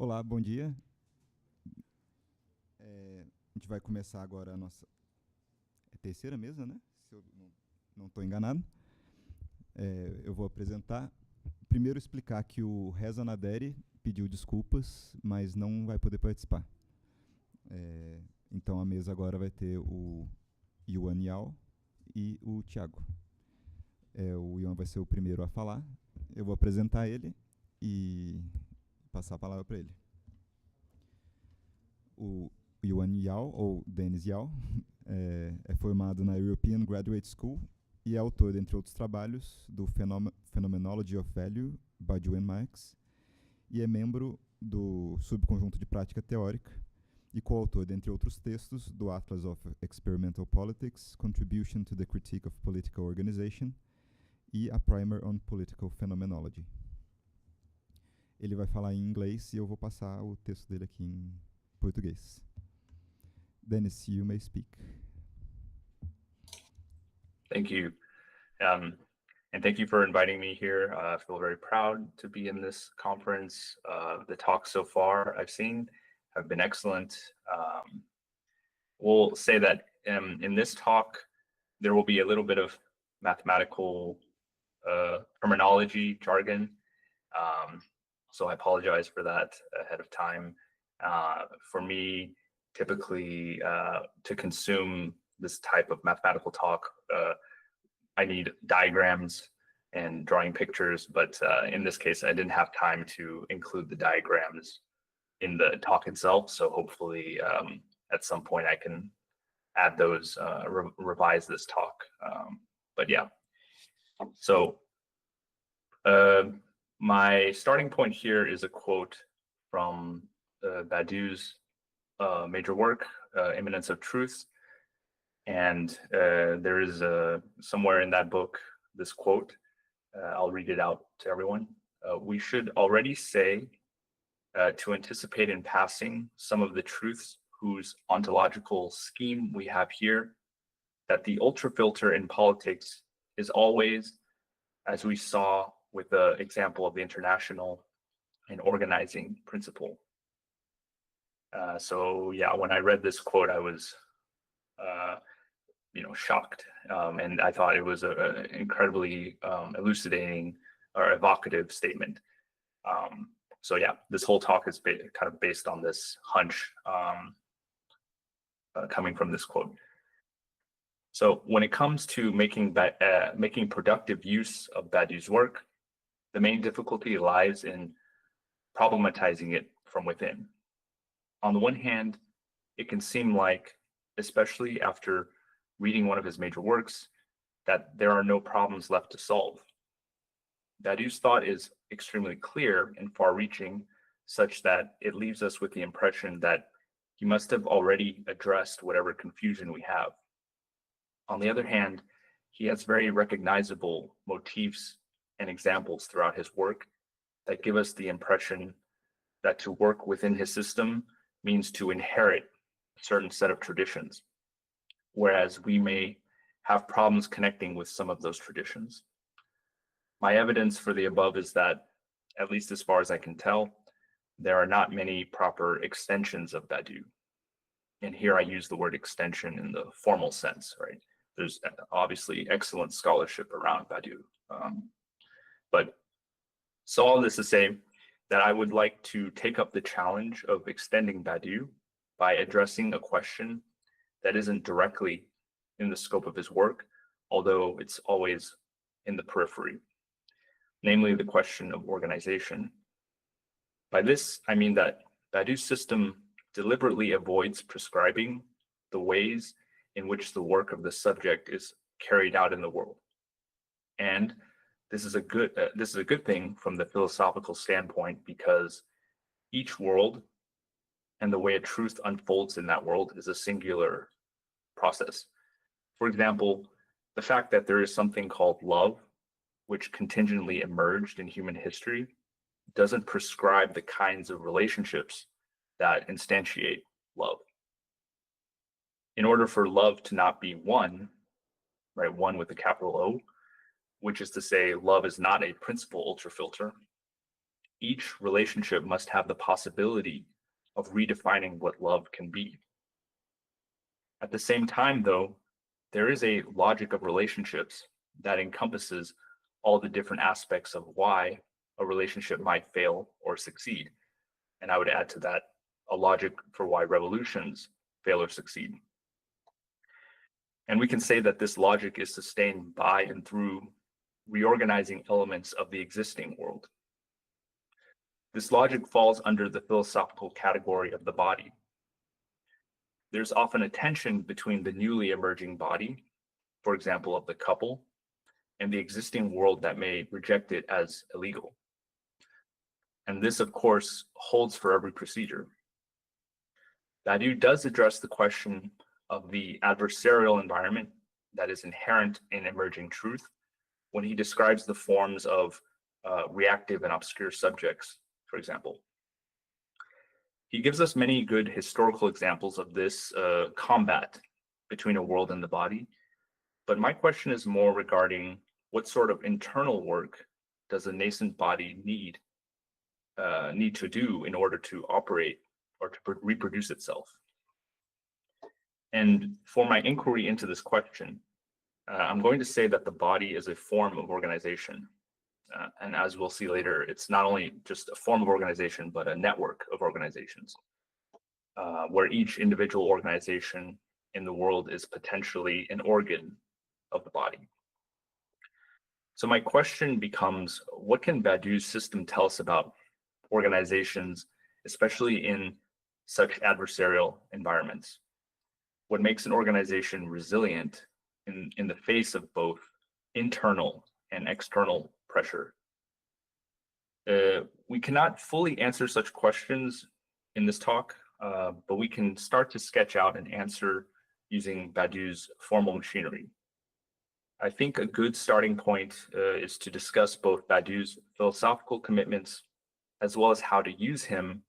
Olá, bom dia. A gente vai começar agora a nossa terceira mesa, né? Se eu não estou enganado. Eu vou apresentar. Primeiro explicar que o Reza Naderi pediu desculpas, mas não vai poder participar. Então a mesa agora vai ter o Yuan Yao e o Thiago. O Yuan vai ser o primeiro a falar. Eu vou apresentar ele e passar a palavra para ele. O Yuan Yao, ou Dennis Yao, é formado na European Graduate School e é autor, entre outros trabalhos, do Phenomenology of Value, Badiou and Marx, e é membro do subconjunto de prática teórica e coautor, dentre outros textos, do Atlas of Experimental Politics, Contribution to the Critique of Political Organization e a Primer on Political Phenomenology. Ele vai falar em inglês e eu vou passar o texto dele aqui em português. Dennis, you may speak. Thank you. And thank you for inviting me here. I feel very proud to be in this conference. The talks so far I've seen have been excellent. We'll say that in this talk, there will be a little bit of mathematical terminology, jargon. So I apologize for that ahead of time. For me, typically, to consume this type of mathematical talk, I need diagrams and drawing pictures, but in this case, I didn't have time to include the diagrams in the talk itself. So hopefully, at some point, I can add those, revise this talk. But yeah, so my starting point here is a quote from Badiou's major work, immanence of truth. And there is somewhere in that book, this quote, I'll read it out to everyone. We should already say, to anticipate in passing some of the truths whose ontological scheme we have here, that the ultrafilter in politics is always, as we saw with the example of the international, an organizing principle. So yeah, when I read this quote, I was shocked, and I thought it was an incredibly elucidating or evocative statement. So yeah, this whole talk is kind of based on this hunch coming from this quote. So when it comes to making productive use of Badiou's work, the main difficulty lies in problematizing it from within. On the one hand, it can seem like, especially after reading one of his major works, that there are no problems left to solve. Badiou's thought is extremely clear and far-reaching, such that it leaves us with the impression that he must have already addressed whatever confusion we have. On the other hand, he has very recognizable motifs and examples throughout his work that give us the impression that to work within his system means to inherit a certain set of traditions, whereas we may have problems connecting with some of those traditions. My evidence for the above is that, at least as far as I can tell, there are not many proper extensions of Badiou. And here I use the word extension in the formal sense, right? There's obviously excellent scholarship around Badiou. But so all this to say that I would like to take up the challenge of extending Badiou by addressing a question that isn't directly in the scope of his work, although it's always in the periphery, namely the question of organization. By this, I mean that Badiou's system deliberately avoids prescribing the ways in which the work of the subject is carried out in the world. And this is a good thing from the philosophical standpoint, because each world and the way a truth unfolds in that world is a singular process. For example, the fact that there is something called love, which contingently emerged in human history, doesn't prescribe the kinds of relationships that instantiate love. In order for love to not be one, right, one with a capital O, which is to say love is not a principal ultrafilter, each relationship must have the possibility of redefining what love can be. At the same time, though, there is a logic of relationships that encompasses all the different aspects of why a relationship might fail or succeed. And I would add to that a logic for why revolutions fail or succeed. And we can say that this logic is sustained by and through reorganizing elements of the existing world. This logic falls under the philosophical category of the body. There's often a tension between the newly emerging body, for example, of the couple, and the existing world that may reject it as illegal. And this, of course, holds for every procedure. Badiou does address the question of the adversarial environment that is inherent in emerging truth when he describes the forms of reactive and obscure subjects, for example. He gives us many good historical examples of this combat between a world and the body, but my question is more regarding what sort of internal work does a nascent body need to do in order to operate or to reproduce itself. And for my inquiry into this question, I'm going to say that the body is a form of organization. And as we'll see later, it's not only just a form of organization, but a network of organizations, where each individual organization in the world is potentially an organ of the body. So my question becomes, what can Badiou's system tell us about organizations, especially in such adversarial environments? What makes an organization resilient in the face of both internal and external pressure? We cannot fully answer such questions in this talk, but we can start to sketch out an answer using Badiou's formal machinery. I think a good starting point is to discuss both Badiou's philosophical commitments as well as how to use him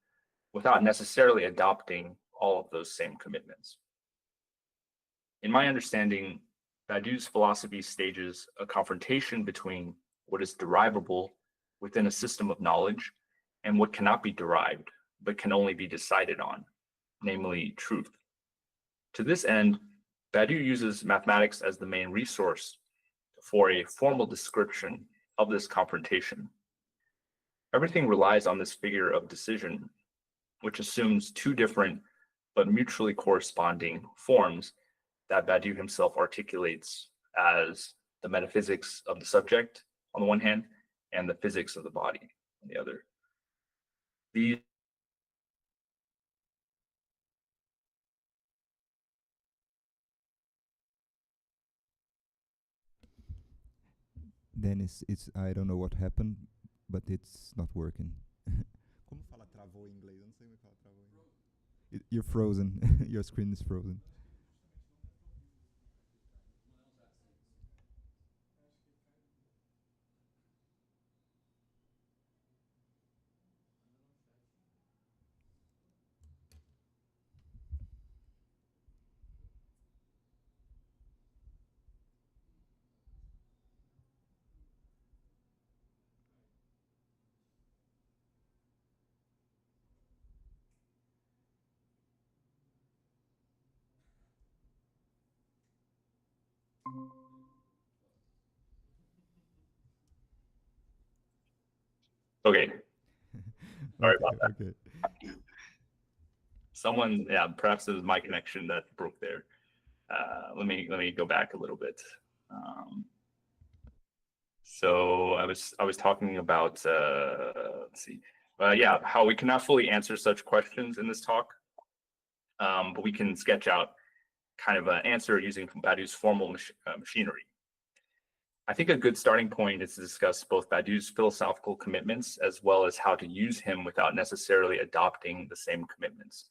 without necessarily adopting all of those same commitments. In my understanding, Badiou's philosophy stages a confrontation between what is derivable within a system of knowledge and what cannot be derived, but can only be decided on, namely truth. To this end, Badiou uses mathematics as the main resource for a formal description of this confrontation. Everything relies on this figure of decision, which assumes two different but mutually corresponding forms that Badiou himself articulates as the metaphysics of the subject on the one hand and the physics of the body on the other. These Dennis, I don't know what happened, but it's not working. Como fala travou em inglês? Eu não sei como fala travou em inglês. You're frozen. Your screen is frozen. Okay. Sorry about that. Okay. Someone, yeah, perhaps it was my connection that broke there. Let me go back a little bit. So I was talking about let's see, yeah, how we cannot fully answer such questions in this talk, but we can sketch out kind of an answer using Badiou's formal machinery. I think a good starting point is to discuss both Badiou's philosophical commitments as well as how to use him without necessarily adopting the same commitments.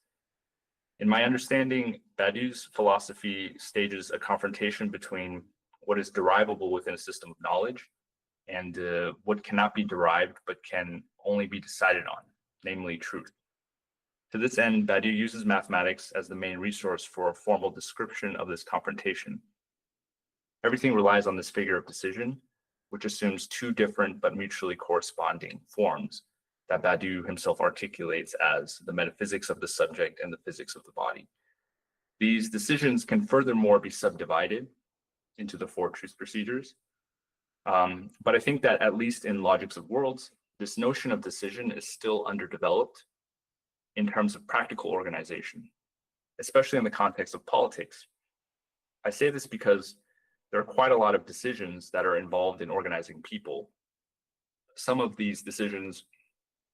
In my understanding, Badiou's philosophy stages a confrontation between what is derivable within a system of knowledge and what cannot be derived but can only be decided on, namely truth. To this end, Badiou uses mathematics as the main resource for a formal description of this confrontation. Everything relies on this figure of decision, which assumes two different but mutually corresponding forms that Badiou himself articulates as the metaphysics of the subject and the physics of the body. These decisions can furthermore be subdivided into the four truth procedures. But I think that at least in Logics of Worlds, this notion of decision is still underdeveloped in terms of practical organization, especially in the context of politics. I say this because there are quite a lot of decisions that are involved in organizing people. Some of these decisions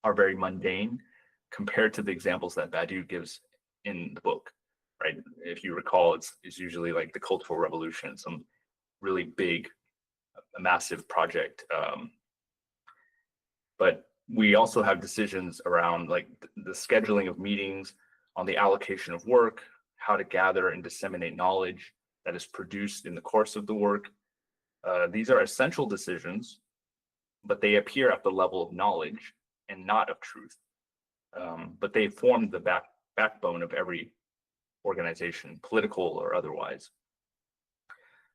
are very mundane compared to the examples that Badiou gives in the book, right? If you recall, it's usually like the Cultural Revolution, some really big, massive project. But we also have decisions around like the scheduling of meetings, on the allocation of work, how to gather and disseminate knowledge that is produced in the course of the work. These are essential decisions, but they appear at the level of knowledge and not of truth. But they form the backbone of every organization, political or otherwise.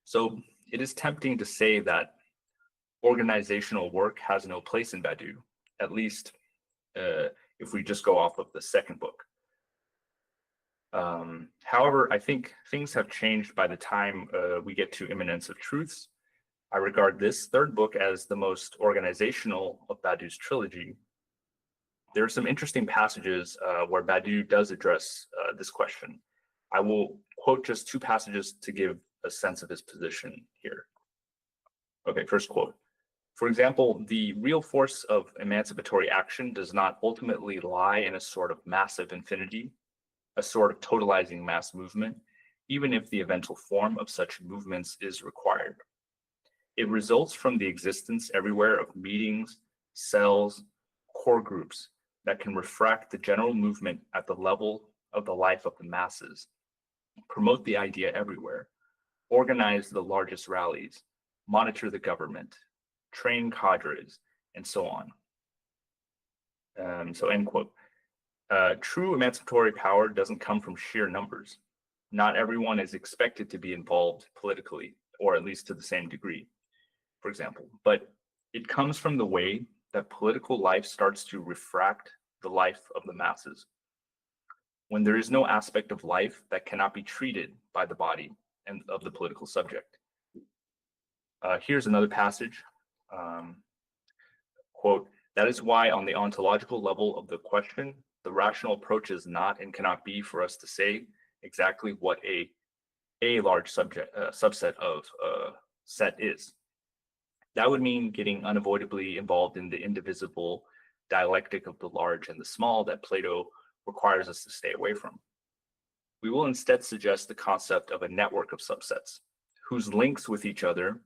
So it is tempting to say that organizational work has no place in Badiou, at least if we just go off of the second book. However, I think things have changed by the time we get to Immanence of Truths. I regard this third book as the most organizational of Badiou's trilogy. There are some interesting passages where Badiou does address this question. I will quote just two passages to give a sense of his position here. Okay, first quote. For example, the real force of emancipatory action does not ultimately lie in a sort of massive infinity, a sort of totalizing mass movement, even if the eventual form of such movements is required. It results from the existence everywhere of meetings, cells, core groups that can refract the general movement at the level of the life of the masses, promote the idea everywhere, organize the largest rallies, monitor the government, train cadres, and so on. So end quote. True emancipatory power doesn't come from sheer numbers. Not everyone is expected to be involved politically, or at least to the same degree, for example, but it comes from the way that political life starts to refract the life of the masses. When there is no aspect of life that cannot be treated by the body and of the political subject. Here's another passage, quote, "That is why on the ontological level of the question, the rational approach is not and cannot be for us to say exactly what a large subset of set is. That would mean getting unavoidably involved in the indivisible dialectic of the large and the small that Plato requires us to stay away from. We will instead suggest the concept of a network of subsets, whose links with each other,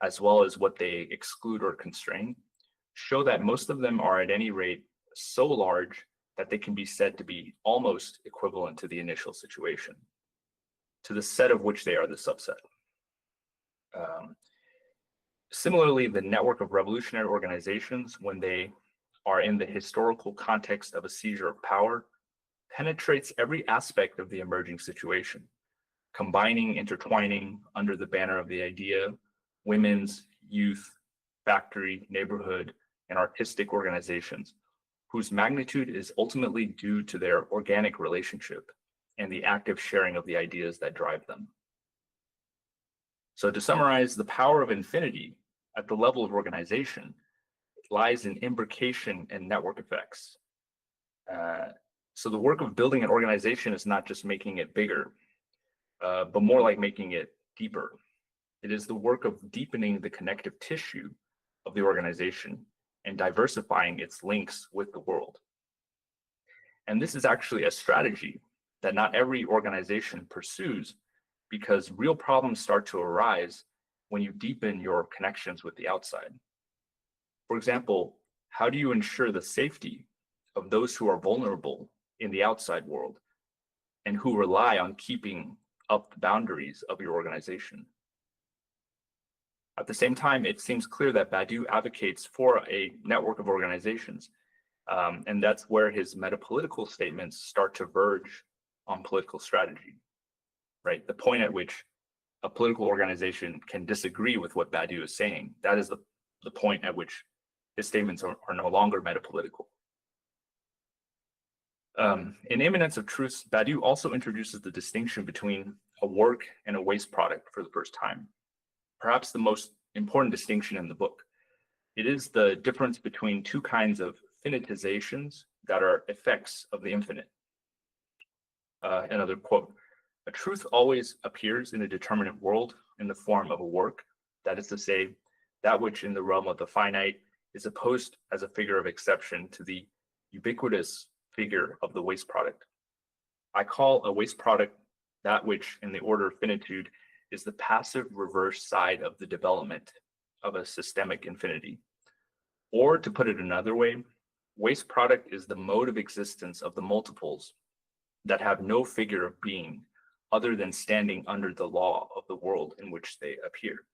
as well as what they exclude or constrain, show that most of them are at any rate so large that they can be said to be almost equivalent to the initial situation, to the set of which they are the subset. Similarly, the network of revolutionary organizations, when they are in the historical context of a seizure of power, penetrates every aspect of the emerging situation, combining, intertwining under the banner of the idea, women's, youth, factory, neighborhood, and artistic organizations, whose magnitude is ultimately due to their organic relationship and the active sharing of the ideas that drive them. So to summarize, the power of infinity at the level of organization lies in imbrication and network effects. So the work of building an organization is not just making it bigger, but more like making it deeper. It is the work of deepening the connective tissue of the organization and diversifying its links with the world. And this is actually a strategy that not every organization pursues, because real problems start to arise when you deepen your connections with the outside. For example, how do you ensure the safety of those who are vulnerable in the outside world and who rely on keeping up the boundaries of your organization? At the same time, it seems clear that Badiou advocates for a network of organizations, and that's where his metapolitical statements start to verge on political strategy, right? The point at which a political organization can disagree with what Badiou is saying, that is the point at which his statements are no longer metapolitical. In Immanence of Truths, Badiou also introduces the distinction between a work and a waste product for the first time. Perhaps the most important distinction in the book. It is the difference between two kinds of finitizations that are effects of the infinite. Another quote, "A truth always appears in a determinate world in the form of a work, that is to say, that which in the realm of the finite is opposed as a figure of exception to the ubiquitous figure of the waste product. I call a waste product that which in the order of finitude is the passive reverse side of the development of a systemic infinity. Or to put it another way, waste product is the mode of existence of the multiples that have no figure of being other than standing under the law of the world in which they appear."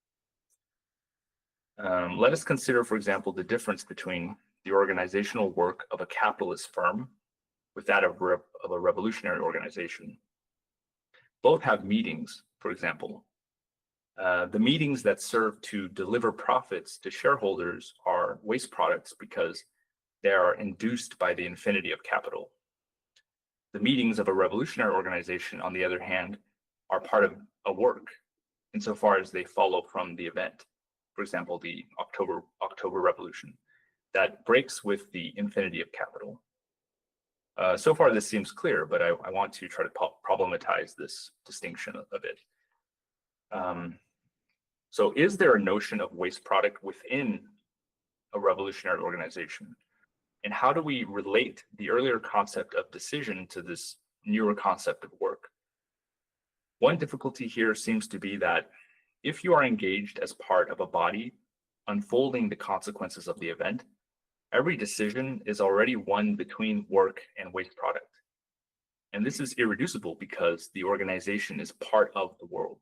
Let us consider, for example, the difference between the organizational work of a capitalist firm with that of a revolutionary organization. Both have meetings, for example. The meetings that serve to deliver profits to shareholders are waste products because they are induced by the infinity of capital. The meetings of a revolutionary organization, on the other hand, are part of a work insofar as they follow from the event. For example, the October Revolution that breaks with the infinity of capital. So far, this seems clear, but I want to try to problematize this distinction a bit. So is there a notion of waste product within a revolutionary organization? And how do we relate the earlier concept of decision to this newer concept of work? One difficulty here seems to be that if you are engaged as part of a body unfolding the consequences of the event, every decision is already one between work and waste product. And this is irreducible because the organization is part of the world.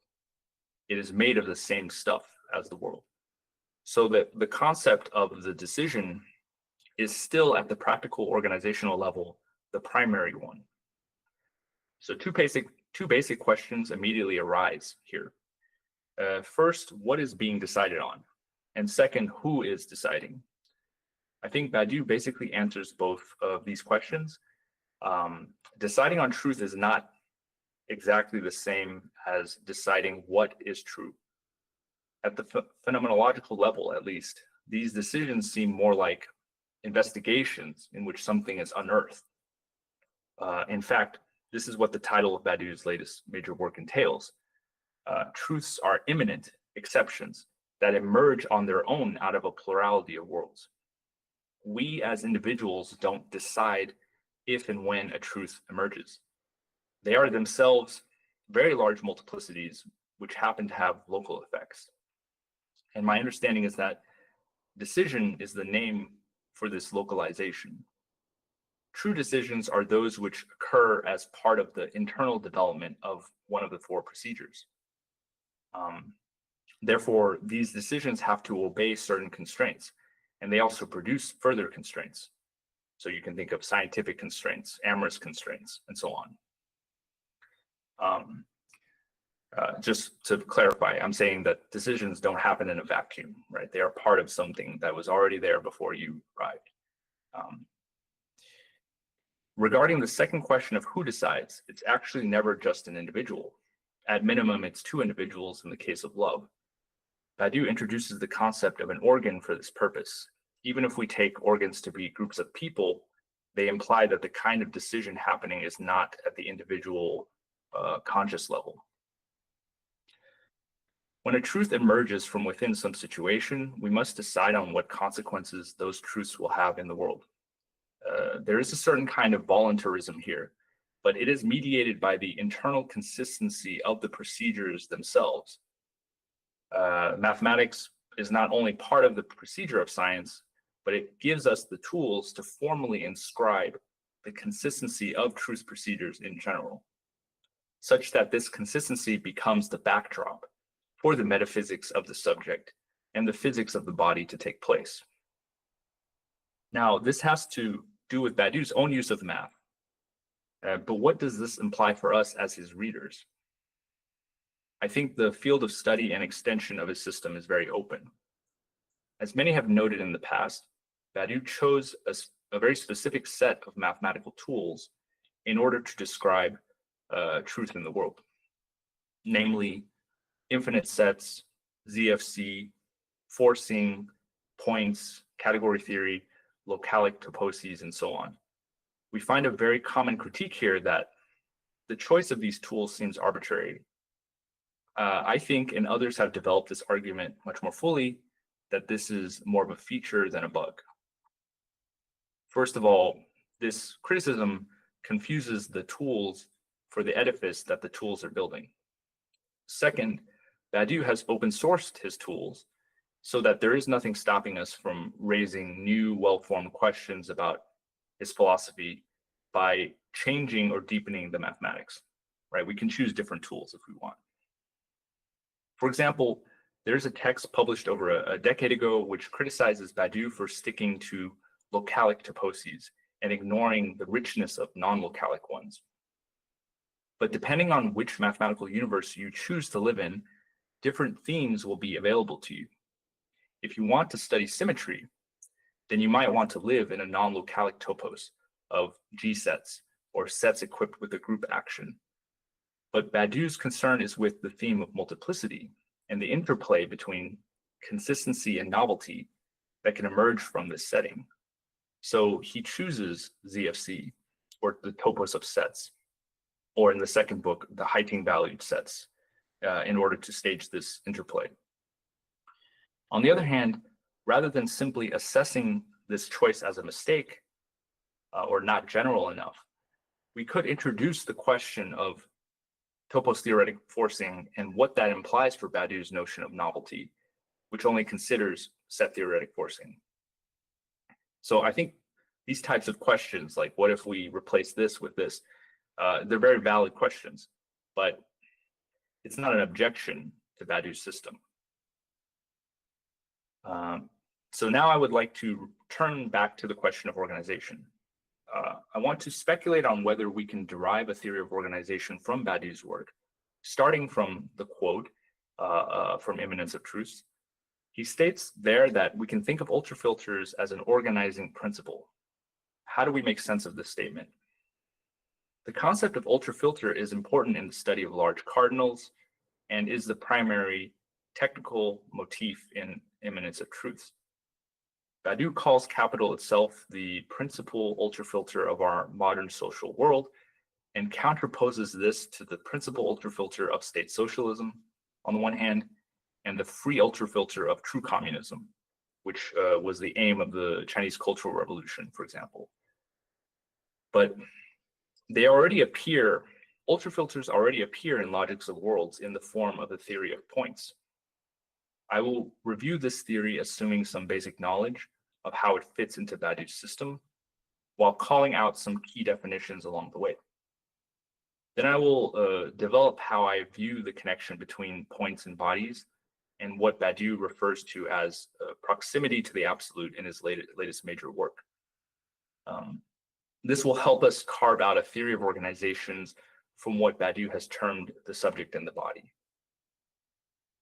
It is made of the same stuff as the world. So that the concept of the decision is still at the practical organizational level, the primary one. So two basic questions immediately arise here. First, what is being decided on? And second, who is deciding? I think Badiou basically answers both of these questions. Deciding on truth is not exactly the same as deciding what is true. At the phenomenological level, at least, these decisions seem more like investigations in which something is unearthed. In fact, this is what the title of Badiou's latest major work entails. Truths are imminent exceptions that emerge on their own out of a plurality of worlds. We as individuals don't decide if and when a truth emerges. They are themselves very large multiplicities which happen to have local effects. And my understanding is that decision is the name for this localization. True decisions are those which occur as part of the internal development of one of the four procedures. Therefore, these decisions have to obey certain constraints, and they also produce further constraints. So you can think of scientific constraints, amorous constraints, and so on. Just to clarify, I'm saying that decisions don't happen in a vacuum, right? They are part of something that was already there before you arrived. Regarding the second question of who decides, it's actually never just an individual. At minimum, it's two individuals in the case of love. Badiou introduces the concept of an organ for this purpose. Even if we take organs to be groups of people, they imply that the kind of decision happening is not at the individual conscious level. When a truth emerges from within some situation, we must decide on what consequences those truths will have in the world. There is a certain kind of voluntarism here, but it is mediated by the internal consistency of the procedures themselves. Mathematics is not only part of the procedure of science, but it gives us the tools to formally inscribe the consistency of truth procedures in general, such that this consistency becomes the backdrop for the metaphysics of the subject and the physics of the body to take place. Now, this has to do with Badiou's own use of math, but what does this imply for us as his readers? I think the field of study and extension of his system is very open. As many have noted in the past, Badiou chose a very specific set of mathematical tools in order to describe truth in the world, namely infinite sets, ZFC, forcing, points, category theory, localic toposes, and so on. We find a very common critique here that the choice of these tools seems arbitrary. I think, and others have developed this argument much more fully, that this is more of a feature than a bug. First of all, this criticism confuses the tools for the edifice that the tools are building. Second, Badiou has open sourced his tools so that there is nothing stopping us from raising new, well-formed questions about his philosophy by changing or deepening the mathematics, right? We can choose different tools if we want. For example, there's a text published over a decade ago which criticizes Badiou for sticking to localic toposes and ignoring the richness of non-localic ones. But depending on which mathematical universe you choose to live in, different themes will be available to you. If you want to study symmetry, then you might want to live in a non-localic topos of G sets or sets equipped with a group action. But Badiou's concern is with the theme of multiplicity and the interplay between consistency and novelty that can emerge from this setting. So he chooses ZFC, or the topos of sets, or in the second book, the heighting valued sets, in order to stage this interplay. On the other hand, rather than simply assessing this choice as a mistake or not general enough, we could introduce the question of topos theoretic forcing and what that implies for Badiou's notion of novelty, which only considers set theoretic forcing. So I think these types of questions, like what if we replace this with this, They're very valid questions, but it's not an objection to Badiou's system. So now I would like to turn back to the question of organization. I want to speculate on whether we can derive a theory of organization from Badiou's work, starting from the quote from Immanence of Truths. He states there that we can think of ultrafilters as an organizing principle. How do we make sense of this statement? The concept of ultrafilter is important in the study of large cardinals and is the primary technical motif in Immanence of Truths. Badiou calls capital itself the principal ultrafilter of our modern social world and counterposes this to the principal ultrafilter of state socialism on the one hand, and the free ultrafilter of true communism, which was the aim of the Chinese Cultural Revolution, for example. But they already appear, ultrafilters already appear in Logics of Worlds in the form of the theory of points. I will review this theory assuming some basic knowledge of how it fits into Badiou's system, while calling out some key definitions along the way. Then I will develop how I view the connection between points and bodies and what Badiou refers to as proximity to the absolute in his latest major work. This will help us carve out a theory of organizations from what Badiou has termed the subject and the body.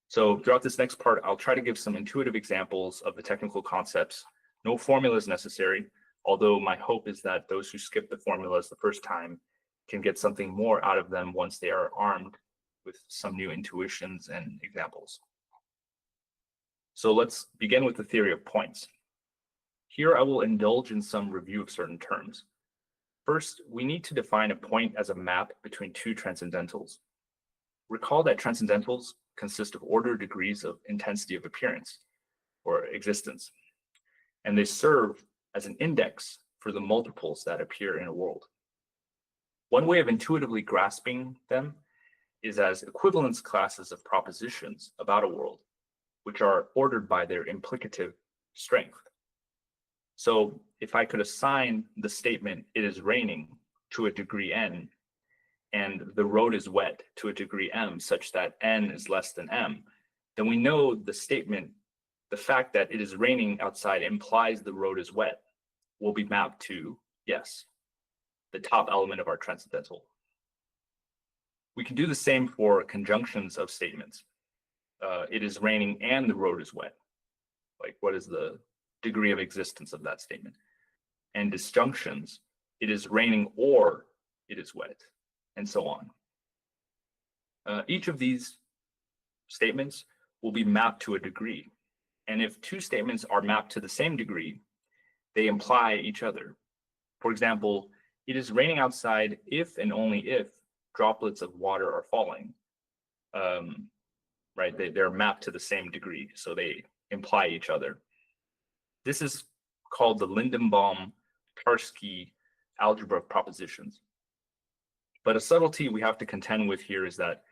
So throughout this next part, I'll try to give some intuitive examples of the technical concepts. No formula is necessary, although my hope is that those who skip the formulas the first time can get something more out of them once they are armed with some new intuitions and examples. So let's begin with the theory of points. Here I will indulge in some review of certain terms. First, we need to define a point as a map between two transcendentals. Recall that transcendentals consist of ordered degrees of intensity of appearance or existence, and they serve as an index for the multiples that appear in a world. One way of intuitively grasping them is as equivalence classes of propositions about a world, which are ordered by their implicative strength. So if I could assign the statement, it is raining, to a degree n, and the road is wet to a degree m, such that n is less than m, then we know the statement, the fact that it is raining outside implies the road is wet, will be mapped to yes, the top element of our transcendental. We can do the same for conjunctions of statements. It is raining and the road is wet. Like, what is the degree of existence of that statement? And disjunctions, it is raining or it is wet, and so on. Each of these statements will be mapped to a degree. And if two statements are mapped to the same degree, they imply each other. For example, it is raining outside if and only if droplets of water are falling. Right, they're mapped to the same degree, so they imply each other. This is called the Lindenbaum-Tarski algebra of propositions. But a subtlety we have to contend with here is that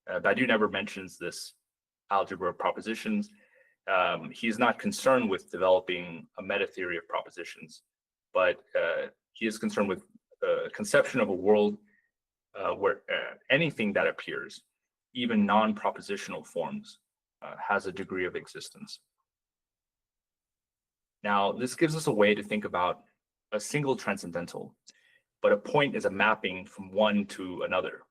Badiou never mentions this algebra of propositions. He is not concerned with developing a meta theory of propositions, but he is concerned with a conception of a world where anything that appears, even non-propositional forms, has a degree of existence. Now, this gives us a way to think about a single transcendental, but a point is a mapping from one to another.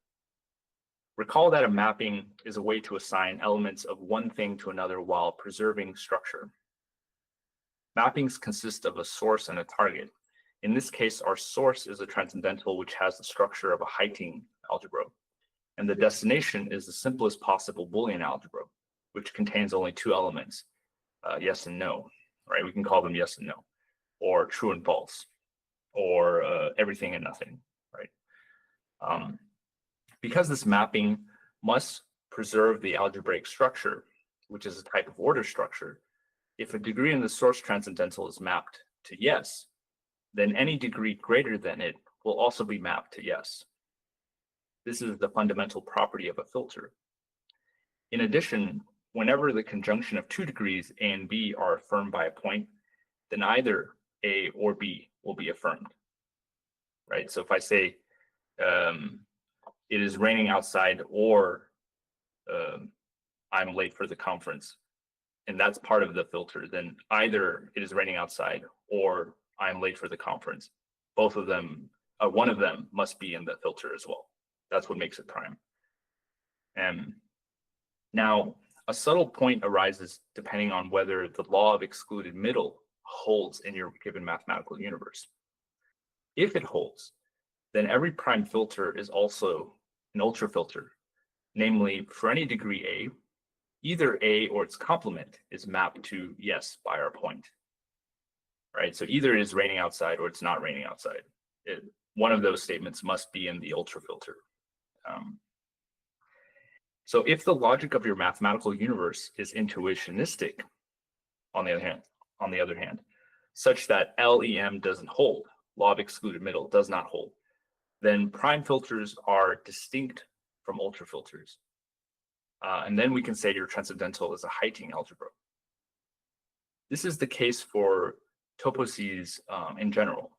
Recall that a mapping is a way to assign elements of one thing to another while preserving structure. Mappings consist of a source and a target. In this case, our source is a transcendental which has the structure of a Heyting algebra, and the destination is the simplest possible Boolean algebra, which contains only two elements, yes and no, right? We can call them yes and no, or true and false, or everything and nothing, right? Because this mapping must preserve the algebraic structure, which is a type of order structure, if a degree in the source transcendental is mapped to yes, then any degree greater than it will also be mapped to yes. This is the fundamental property of a filter. In addition, whenever the conjunction of two degrees A and B are affirmed by a point, then either A or B will be affirmed, right? So if I say it is raining outside, or I'm late for the conference, and that's part of the filter, then either it is raining outside or I'm late for the conference. Both of them, one of them must be in the filter as well. That's what makes it prime. And now a subtle point arises depending on whether the law of excluded middle holds in your given mathematical universe. If it holds, then every prime filter is also an ultrafilter. Namely, for any degree A, either A or its complement is mapped to yes by our point. Right? So either it is raining outside or it's not raining outside. One of those statements must be in the ultrafilter. So if the logic of your mathematical universe is intuitionistic, on the other hand, such that LEM doesn't hold, law of excluded middle does not hold, then prime filters are distinct from ultrafilters. And then we can say your transcendental is a Heyting algebra. This is the case for toposes in general.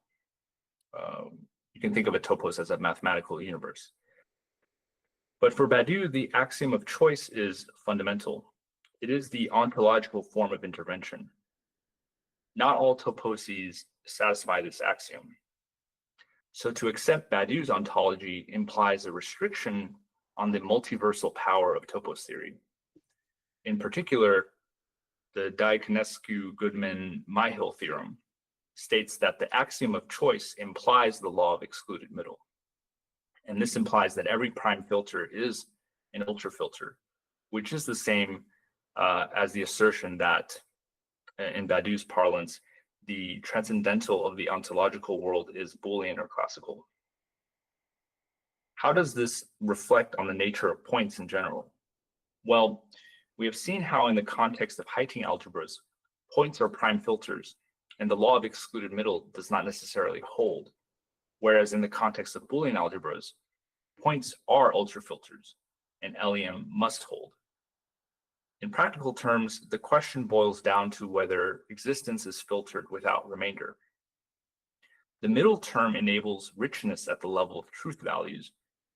You can think of a topos as a mathematical universe. But for Badiou, the axiom of choice is fundamental. It is the ontological form of intervention. Not all toposes satisfy this axiom. So to accept Badiou's ontology implies a restriction on the multiversal power of topos theory. In particular, the Diaconescu-Goodman-Myhill theorem states that the axiom of choice implies the law of excluded middle. And this implies that every prime filter is an ultrafilter, which is the same as the assertion that, in Badiou's parlance, the transcendental of the ontological world is Boolean or classical. How does this reflect on the nature of points in general? Well, we have seen how in the context of Heyting algebras, points are prime filters, and the law of excluded middle does not necessarily hold. Whereas in the context of Boolean algebras, points are ultrafilters, and LEM must hold. In practical terms, the question boils down to whether existence is filtered without remainder. The middle term enables richness at the level of truth values,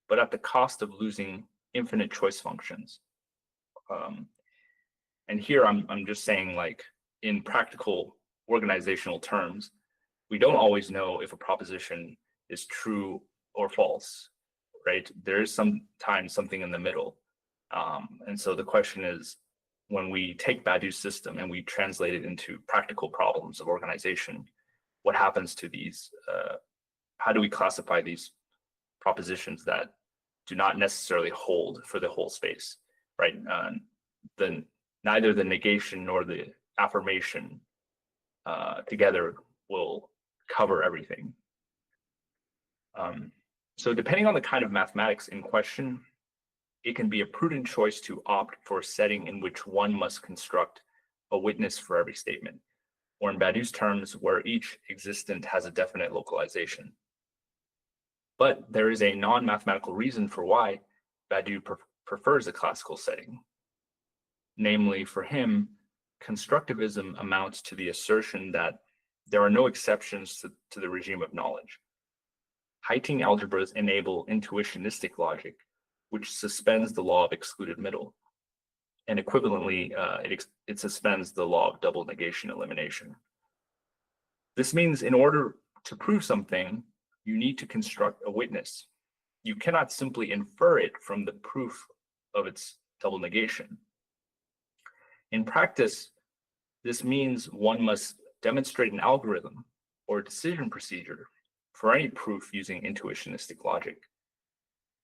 but at the cost of losing infinite choice functions. And here I'm just saying, like, in practical organizational terms, we don't always know if a proposition is true or false, right? There is sometimes something in the middle. And so the question is, when we take Badiou's system and we translate it into practical problems of organization, what happens to these? How do we classify these propositions that do not necessarily hold for the whole space, right? Neither the negation nor the affirmation together will cover everything. So depending on the kind of mathematics in question, it can be a prudent choice to opt for a setting in which one must construct a witness for every statement, or in Badiou's terms, where each existent has a definite localization. But there is a non-mathematical reason for why Badiou prefers a classical setting. Namely, for him, constructivism amounts to the assertion that there are no exceptions to the regime of knowledge. Heyting algebras enable intuitionistic logic, which suspends the law of excluded middle. And equivalently, it suspends the law of double negation elimination. This means in order to prove something, you need to construct a witness. You cannot simply infer it from the proof of its double negation. In practice, this means one must demonstrate an algorithm or a decision procedure for any proof using intuitionistic logic.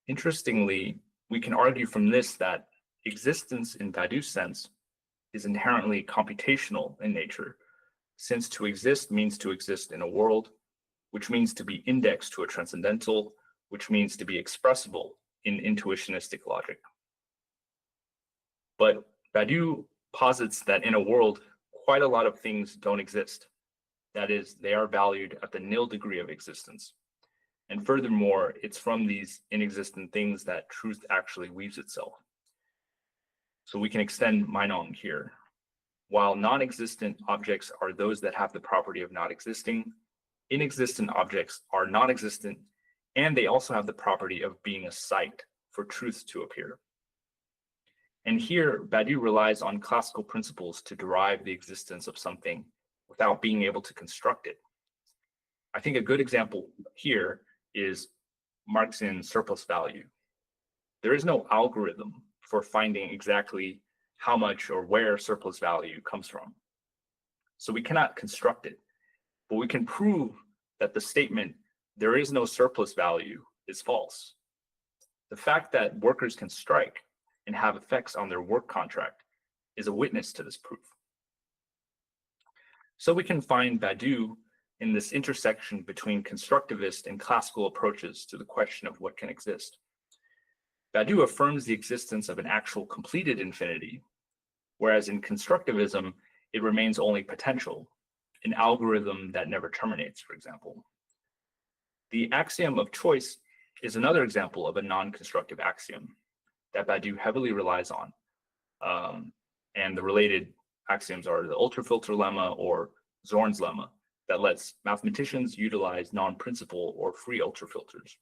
Interestingly, we can argue from this that existence in Badiou's sense is inherently computational in nature, since to exist means to exist in a world, which means to be indexed to a transcendental, which means to be expressible in intuitionistic logic. But Badiou posits that in a world, quite a lot of things don't exist. That is, they are valued at the nil degree of existence. And furthermore, it's from these inexistent things that truth actually weaves itself. So we can extend Meinong here. While non-existent objects are those that have the property of not existing, inexistent objects are non-existent and they also have the property of being a site for truth to appear. And here, Badiou relies on classical principles to derive the existence of something without being able to construct it. I think a good example here is Marxian surplus value. There is no algorithm for finding exactly how much or where surplus value comes from. So we cannot construct it, but we can prove that the statement, there is no surplus value, is false. The fact that workers can strike and have effects on their work contract is a witness to this proof. So we can find Badiou in this intersection between constructivist and classical approaches to the question of what can exist. Badiou affirms the existence of an actual completed infinity, whereas in constructivism, it remains only potential, an algorithm that never terminates, for example. The axiom of choice is another example of a non-constructive axiom that Badiou heavily relies on. And the related axioms are the ultrafilter lemma or Zorn's lemma that lets mathematicians utilize non-principal or free ultrafilters.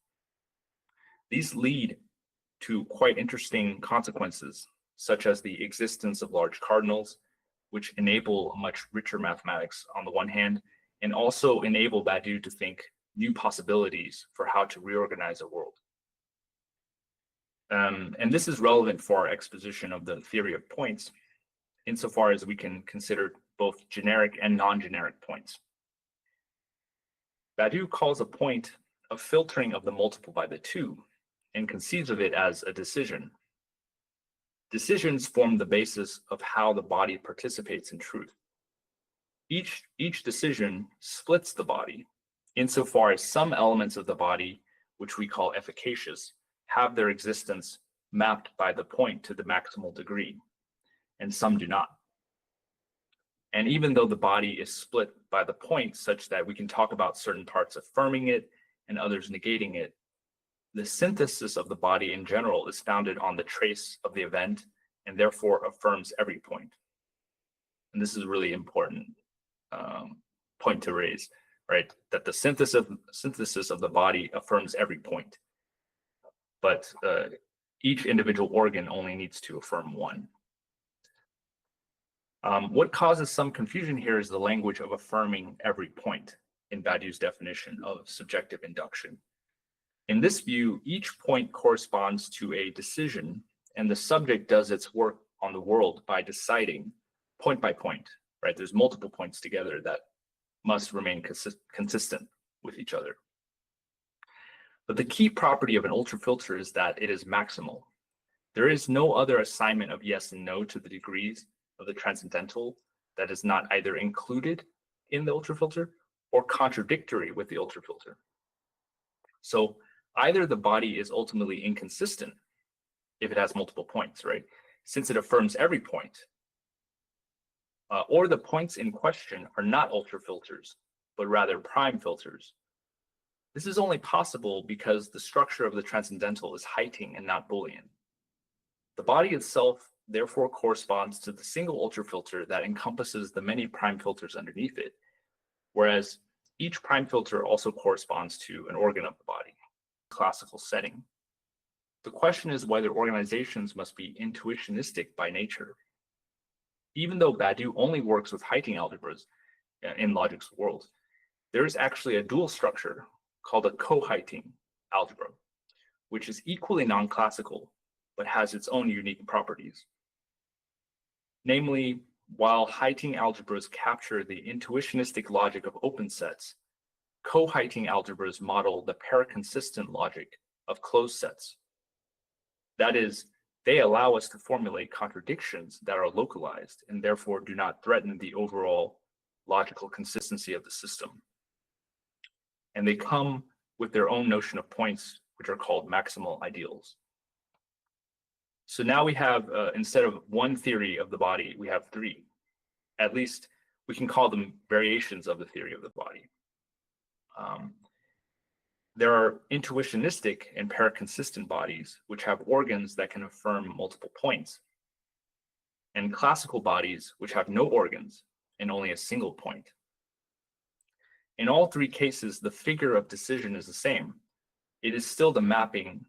These lead to quite interesting consequences, such as the existence of large cardinals, which enable much richer mathematics on the one hand, and also enable Badiou to think new possibilities for how to reorganize a world. And this is relevant for our exposition of the theory of points, insofar as we can consider both generic and non-generic points. Badiou calls a point a filtering of the multiple by the two, and conceives of it as a decision. Decisions form the basis of how the body participates in truth. Each decision splits the body, insofar as some elements of the body, which we call efficacious, have their existence mapped by the point to the maximal degree, and some do not. And even though the body is split by the point such that we can talk about certain parts affirming it and others negating it, the synthesis of the body in general is founded on the trace of the event and therefore affirms every point. And this is a really important point to raise, right? That the synthesis of the body affirms every point, but each individual organ only needs to affirm one. What causes some confusion here is the language of affirming every point in Badiou's definition of subjective induction. In this view, each point corresponds to a decision, and the subject does its work on the world by deciding point by point, right? There's multiple points together that must remain consistent with each other. But the key property of an ultrafilter is that it is maximal. There is no other assignment of yes and no to the degrees of the transcendental that is not either included in the ultrafilter or contradictory with the ultrafilter. So either the body is ultimately inconsistent if it has multiple points, right? Since it affirms every point, or the points in question are not ultrafilters, but rather prime filters. This is only possible because the structure of the transcendental is Heyting and not Boolean. The body itself therefore corresponds to the single ultrafilter that encompasses the many prime filters underneath it, whereas each prime filter also corresponds to an organ of the body, classical setting. The question is whether organizations must be intuitionistic by nature. Even though Badiou only works with Heyting algebras in logic's world, there is actually a dual structure called a co-Heyting algebra, which is equally non-classical, but has its own unique properties. Namely, while Heyting algebras capture the intuitionistic logic of open sets, co-Heyting algebras model the paraconsistent logic of closed sets. That is, they allow us to formulate contradictions that are localized and therefore do not threaten the overall logical consistency of the system. And they come with their own notion of points, which are called maximal ideals. So now we have, instead of one theory of the body, we have three. At least we can call them variations of the theory of the body. There are intuitionistic and paraconsistent bodies, which have organs that can affirm multiple points, and classical bodies, which have no organs and only a single point. In all three cases, the figure of decision is the same, it is still the mapping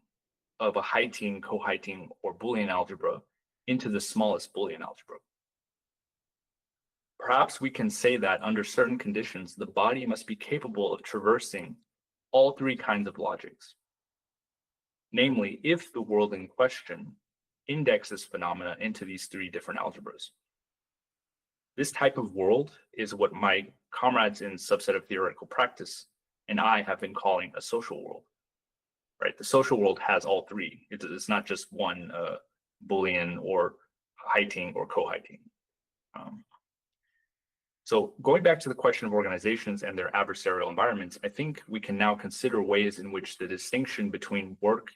of a Heyting, co-Heyting, or Boolean algebra into the smallest Boolean algebra. Perhaps we can say that under certain conditions, the body must be capable of traversing all three kinds of logics. Namely, if the world in question indexes phenomena into these three different algebras. This type of world is what my comrades in subset of theoretical practice and I have been calling a social world. Right? The social world has all three. It's not just one Boolean or Heyting or co-Heyting. So going back to the question of organizations and their adversarial environments, I think we can now consider ways in which the distinction between work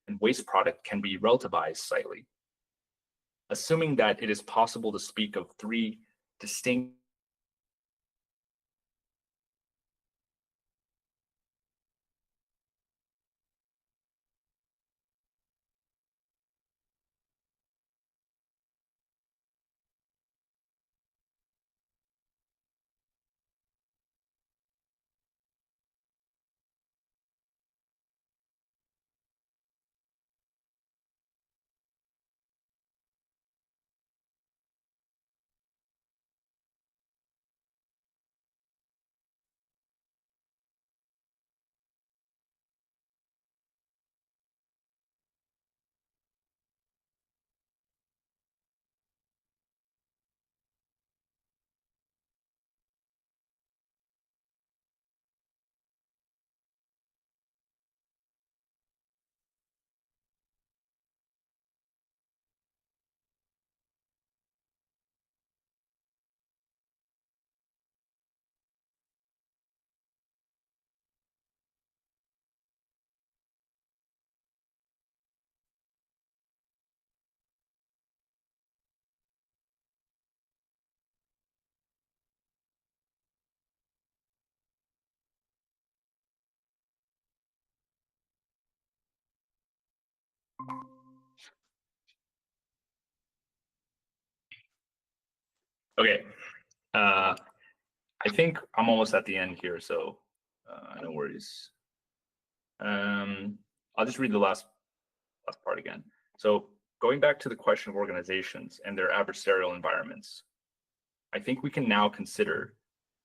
and waste product can be relativized slightly. Assuming that it is possible to speak of three distinct Okay, I think I'm almost at the end here, so no worries. I'll just read the last part again. So going back to the question of organizations and their adversarial environments, I think we can now consider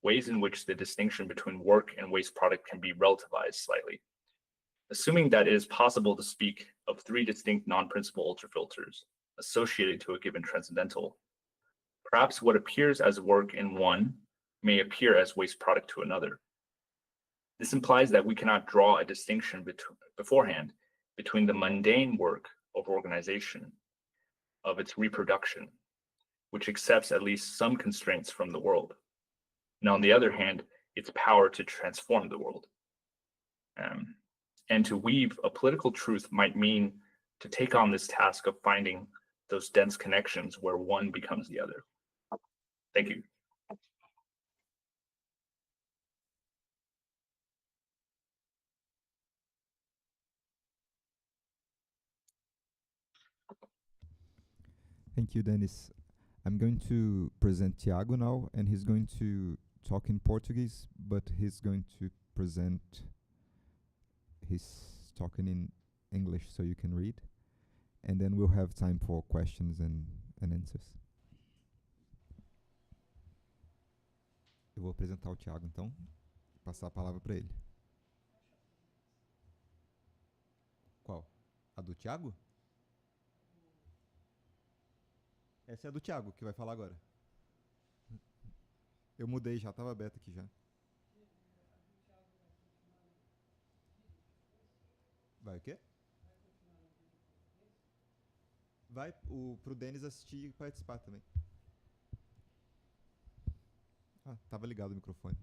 ways in which the distinction between work and waste product can be relativized slightly. Assuming that it is possible to speak of three distinct non-principal ultrafilters associated to a given transcendental, perhaps what appears as work in one may appear as waste product to another. This implies that we cannot draw a distinction beforehand between the mundane work of organization, of its reproduction, which accepts at least some constraints from the world, and on the other hand, its power to transform the world. And to weave a political truth might mean to take on this task of finding those dense connections where one becomes the other. Thank you. Thank you, Dennis. I'm going to present Tiago now, and he's going to talk in Portuguese, but he's going to present his talking in English so you can read. And then we'll have time for questions and answers. Eu vou apresentar o Tiago, então, e passar a palavra para ele. Qual? A do Tiago? Essa é a do Tiago, que vai falar agora. Eu mudei já, estava aberto aqui já. Vai o quê? Vai pro Denis assistir e participar também. Ah, tava ligado o microfone.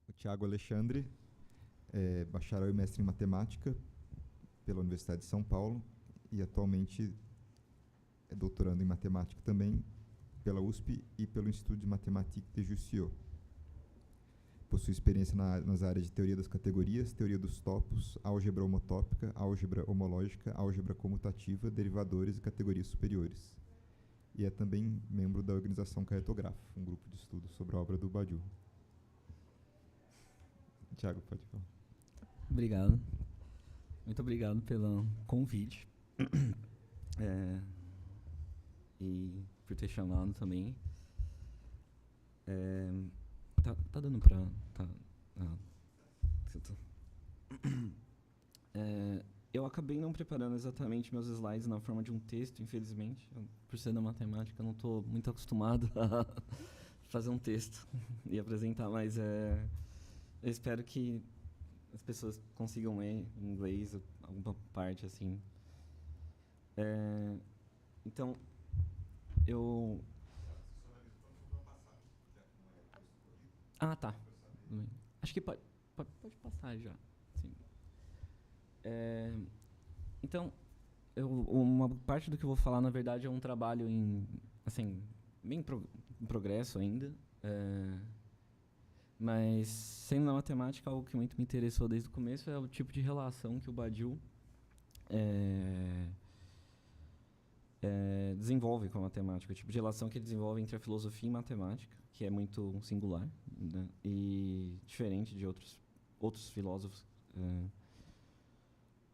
O Tiago Alexandre é bacharel e mestre em matemática pela Universidade de São Paulo e atualmente é doutorando em matemática também pela USP e pelo Instituto de Mathématiques de Jussieu. Possui experiência nas áreas de teoria das categorias, teoria dos topos, álgebra homotópica, álgebra homológica, álgebra comutativa, derivadores e categorias superiores. E é também membro da organização Cartográfica, um grupo de estudos sobre a obra do Badiou. Tiago, pode falar. Obrigado. Muito obrigado pelo convite. E por ter chamado também. Tá dando pra... eu acabei não preparando exatamente meus slides na forma de um texto, infelizmente. Por ser da matemática, eu não estou muito acostumado a fazer um texto e apresentar, mas eu espero que as pessoas consigam ler em inglês alguma parte, assim. Então, eu... tá. Acho que pode passar já. Sim. Então, uma parte do que eu vou falar, na verdade, é um trabalho bem em progresso ainda. Mas, sendo na matemática, algo que muito me interessou desde o começo é o tipo de relação que o Badiou desenvolve com a matemática, o tipo de relação que ele desenvolve entre a filosofia e matemática, que é muito singular, né, e diferente de outros filósofos,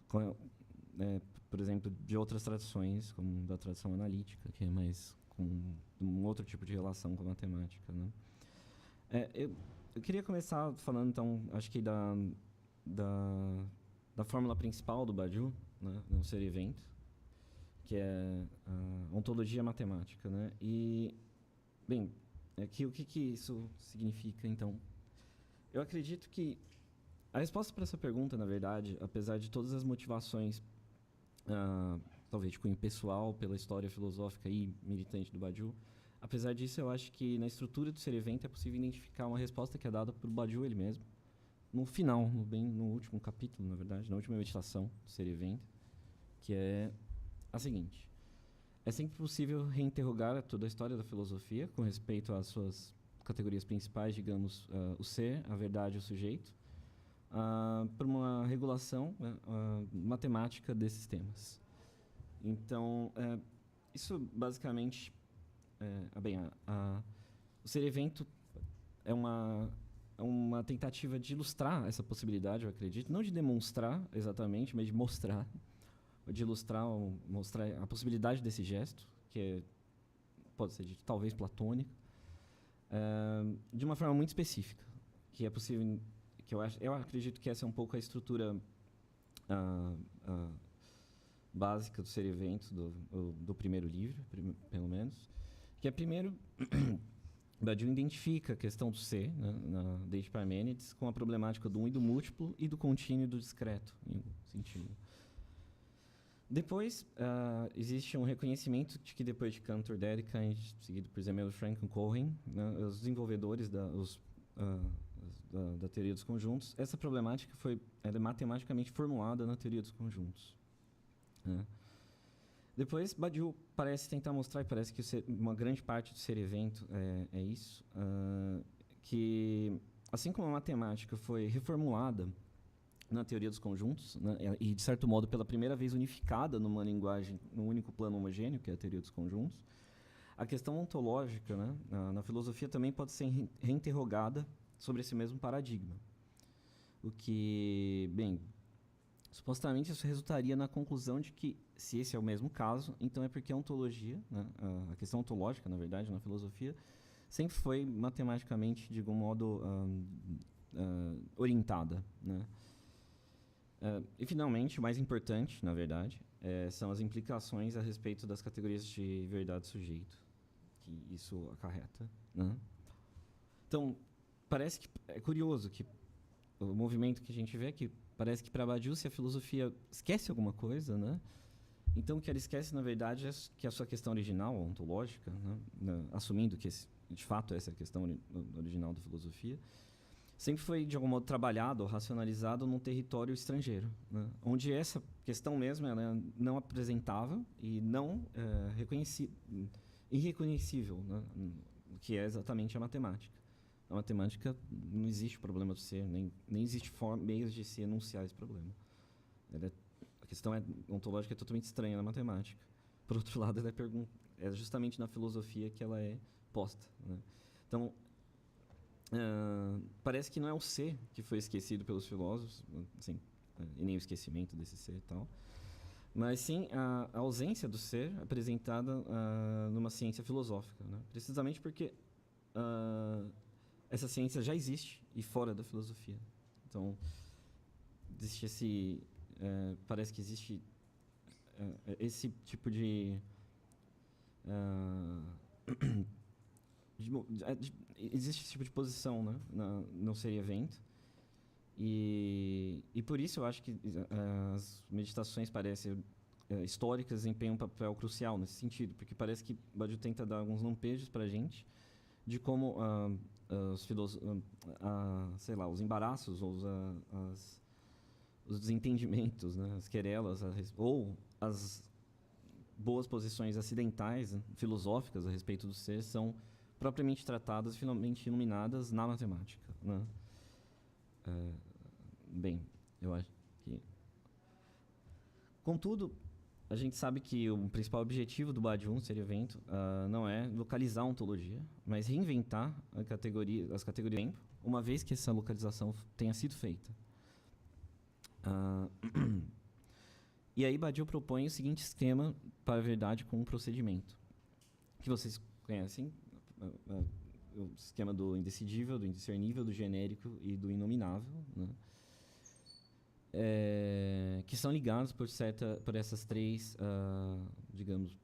por exemplo, de outras tradições, como da tradição analítica, que é mais com um outro tipo de relação com a matemática, né. Eu queria começar falando, então, acho que da fórmula principal do Badiou, né, no ser evento, que é a ontologia matemática, né? E, bem, o que isso significa, então? Eu acredito que a resposta para essa pergunta, na verdade, apesar de todas as motivações, talvez de cunho pessoal, pela história filosófica e militante do Badiou, apesar disso, eu acho que na estrutura do ser evento é possível identificar uma resposta que é dada por Badiou ele mesmo, no final, no último capítulo, na verdade, na última meditação do ser evento, que é a seguinte: é sempre possível reinterrogar toda a história da filosofia com respeito às suas categorias principais, digamos, o ser, a verdade e o sujeito, por uma regulação matemática desses temas. Então, isso basicamente... o ser evento é uma tentativa de ilustrar essa possibilidade, eu acredito, não de demonstrar exatamente, mas de mostrar, de ilustrar, mostrar a possibilidade desse gesto, que pode ser talvez platônico, de uma forma muito específica, que é possível, que eu acredito que essa é um pouco a estrutura básica do ser evento do primeiro livro, pelo menos, que é primeiro Badiou identifica a questão do ser, né, desde Parmênides, com a problemática do um e do múltiplo e do contínuo e do discreto, em um sentido. Depois, existe um reconhecimento de que depois de Cantor, Dedekind, seguido por Zemel, Frank e Cohen, né, os desenvolvedores da teoria dos conjuntos, essa problemática ela é matematicamente formulada na teoria dos conjuntos, né. Depois, Badiou parece tentar mostrar, e parece que uma grande parte do ser evento é isso, que, assim como a matemática foi reformulada na teoria dos conjuntos, né, e, de certo modo, pela primeira vez unificada numa linguagem, num único plano homogêneo, que é a teoria dos conjuntos, a questão ontológica, né, na filosofia também pode ser reinterrogada sobre esse mesmo paradigma. O que, bem, supostamente isso resultaria na conclusão de que, se esse é o mesmo caso, então é porque a ontologia, né, a questão ontológica, na verdade, na filosofia, sempre foi matematicamente, de algum modo, orientada, né? E, finalmente, o mais importante, na verdade, são as implicações a respeito das categorias de verdade e sujeito que isso acarreta, né? Então, parece que é curioso que o movimento que a gente vê aqui, parece que para Badiou, se a filosofia esquece alguma coisa, né? Então, o que ela esquece, na verdade, é que a sua questão original, ontológica, né, assumindo que, de fato, essa é a questão original da filosofia, sempre foi, de algum modo, trabalhado ou racionalizado num território estrangeiro, né, onde essa questão mesmo ela é não apresentável e não irreconhecível, né, que é exatamente a matemática. Na matemática não existe o problema do ser, nem existe meios de se enunciar esse problema. A questão ontológica é totalmente estranha na matemática. Por outro lado, ela é justamente na filosofia que ela é posta, né? Então, parece que não é o ser que foi esquecido pelos filósofos, assim, e nem o esquecimento desse ser e tal, mas sim a ausência do ser apresentada numa ciência filosófica, né? Precisamente porque essa ciência já existe e fora da filosofia. Então, existe parece que existe esse tipo de existe esse tipo de posição, né, no ser evento, e por isso eu acho que as meditações parecem históricas, desempenham um papel crucial nesse sentido, porque parece que Badiou tenta dar alguns lampejos para a gente de como sei lá, os embaraços ou os desentendimentos, né, as querelas ou as boas posições acidentais, né, filosóficas a respeito do ser são propriamente tratadas, finalmente iluminadas na matemática, né? Bem, eu acho que... Contudo, a gente sabe que o principal objetivo do Badiou, ser evento, não é localizar a ontologia, mas reinventar as categorias do tempo, uma vez que essa localização tenha sido feita. E aí Badiou propõe o seguinte esquema para a verdade com um procedimento, que vocês conhecem, o esquema do indecidível, do indiscernível, do genérico e do inominável, né? Que são ligados por essas três, digamos,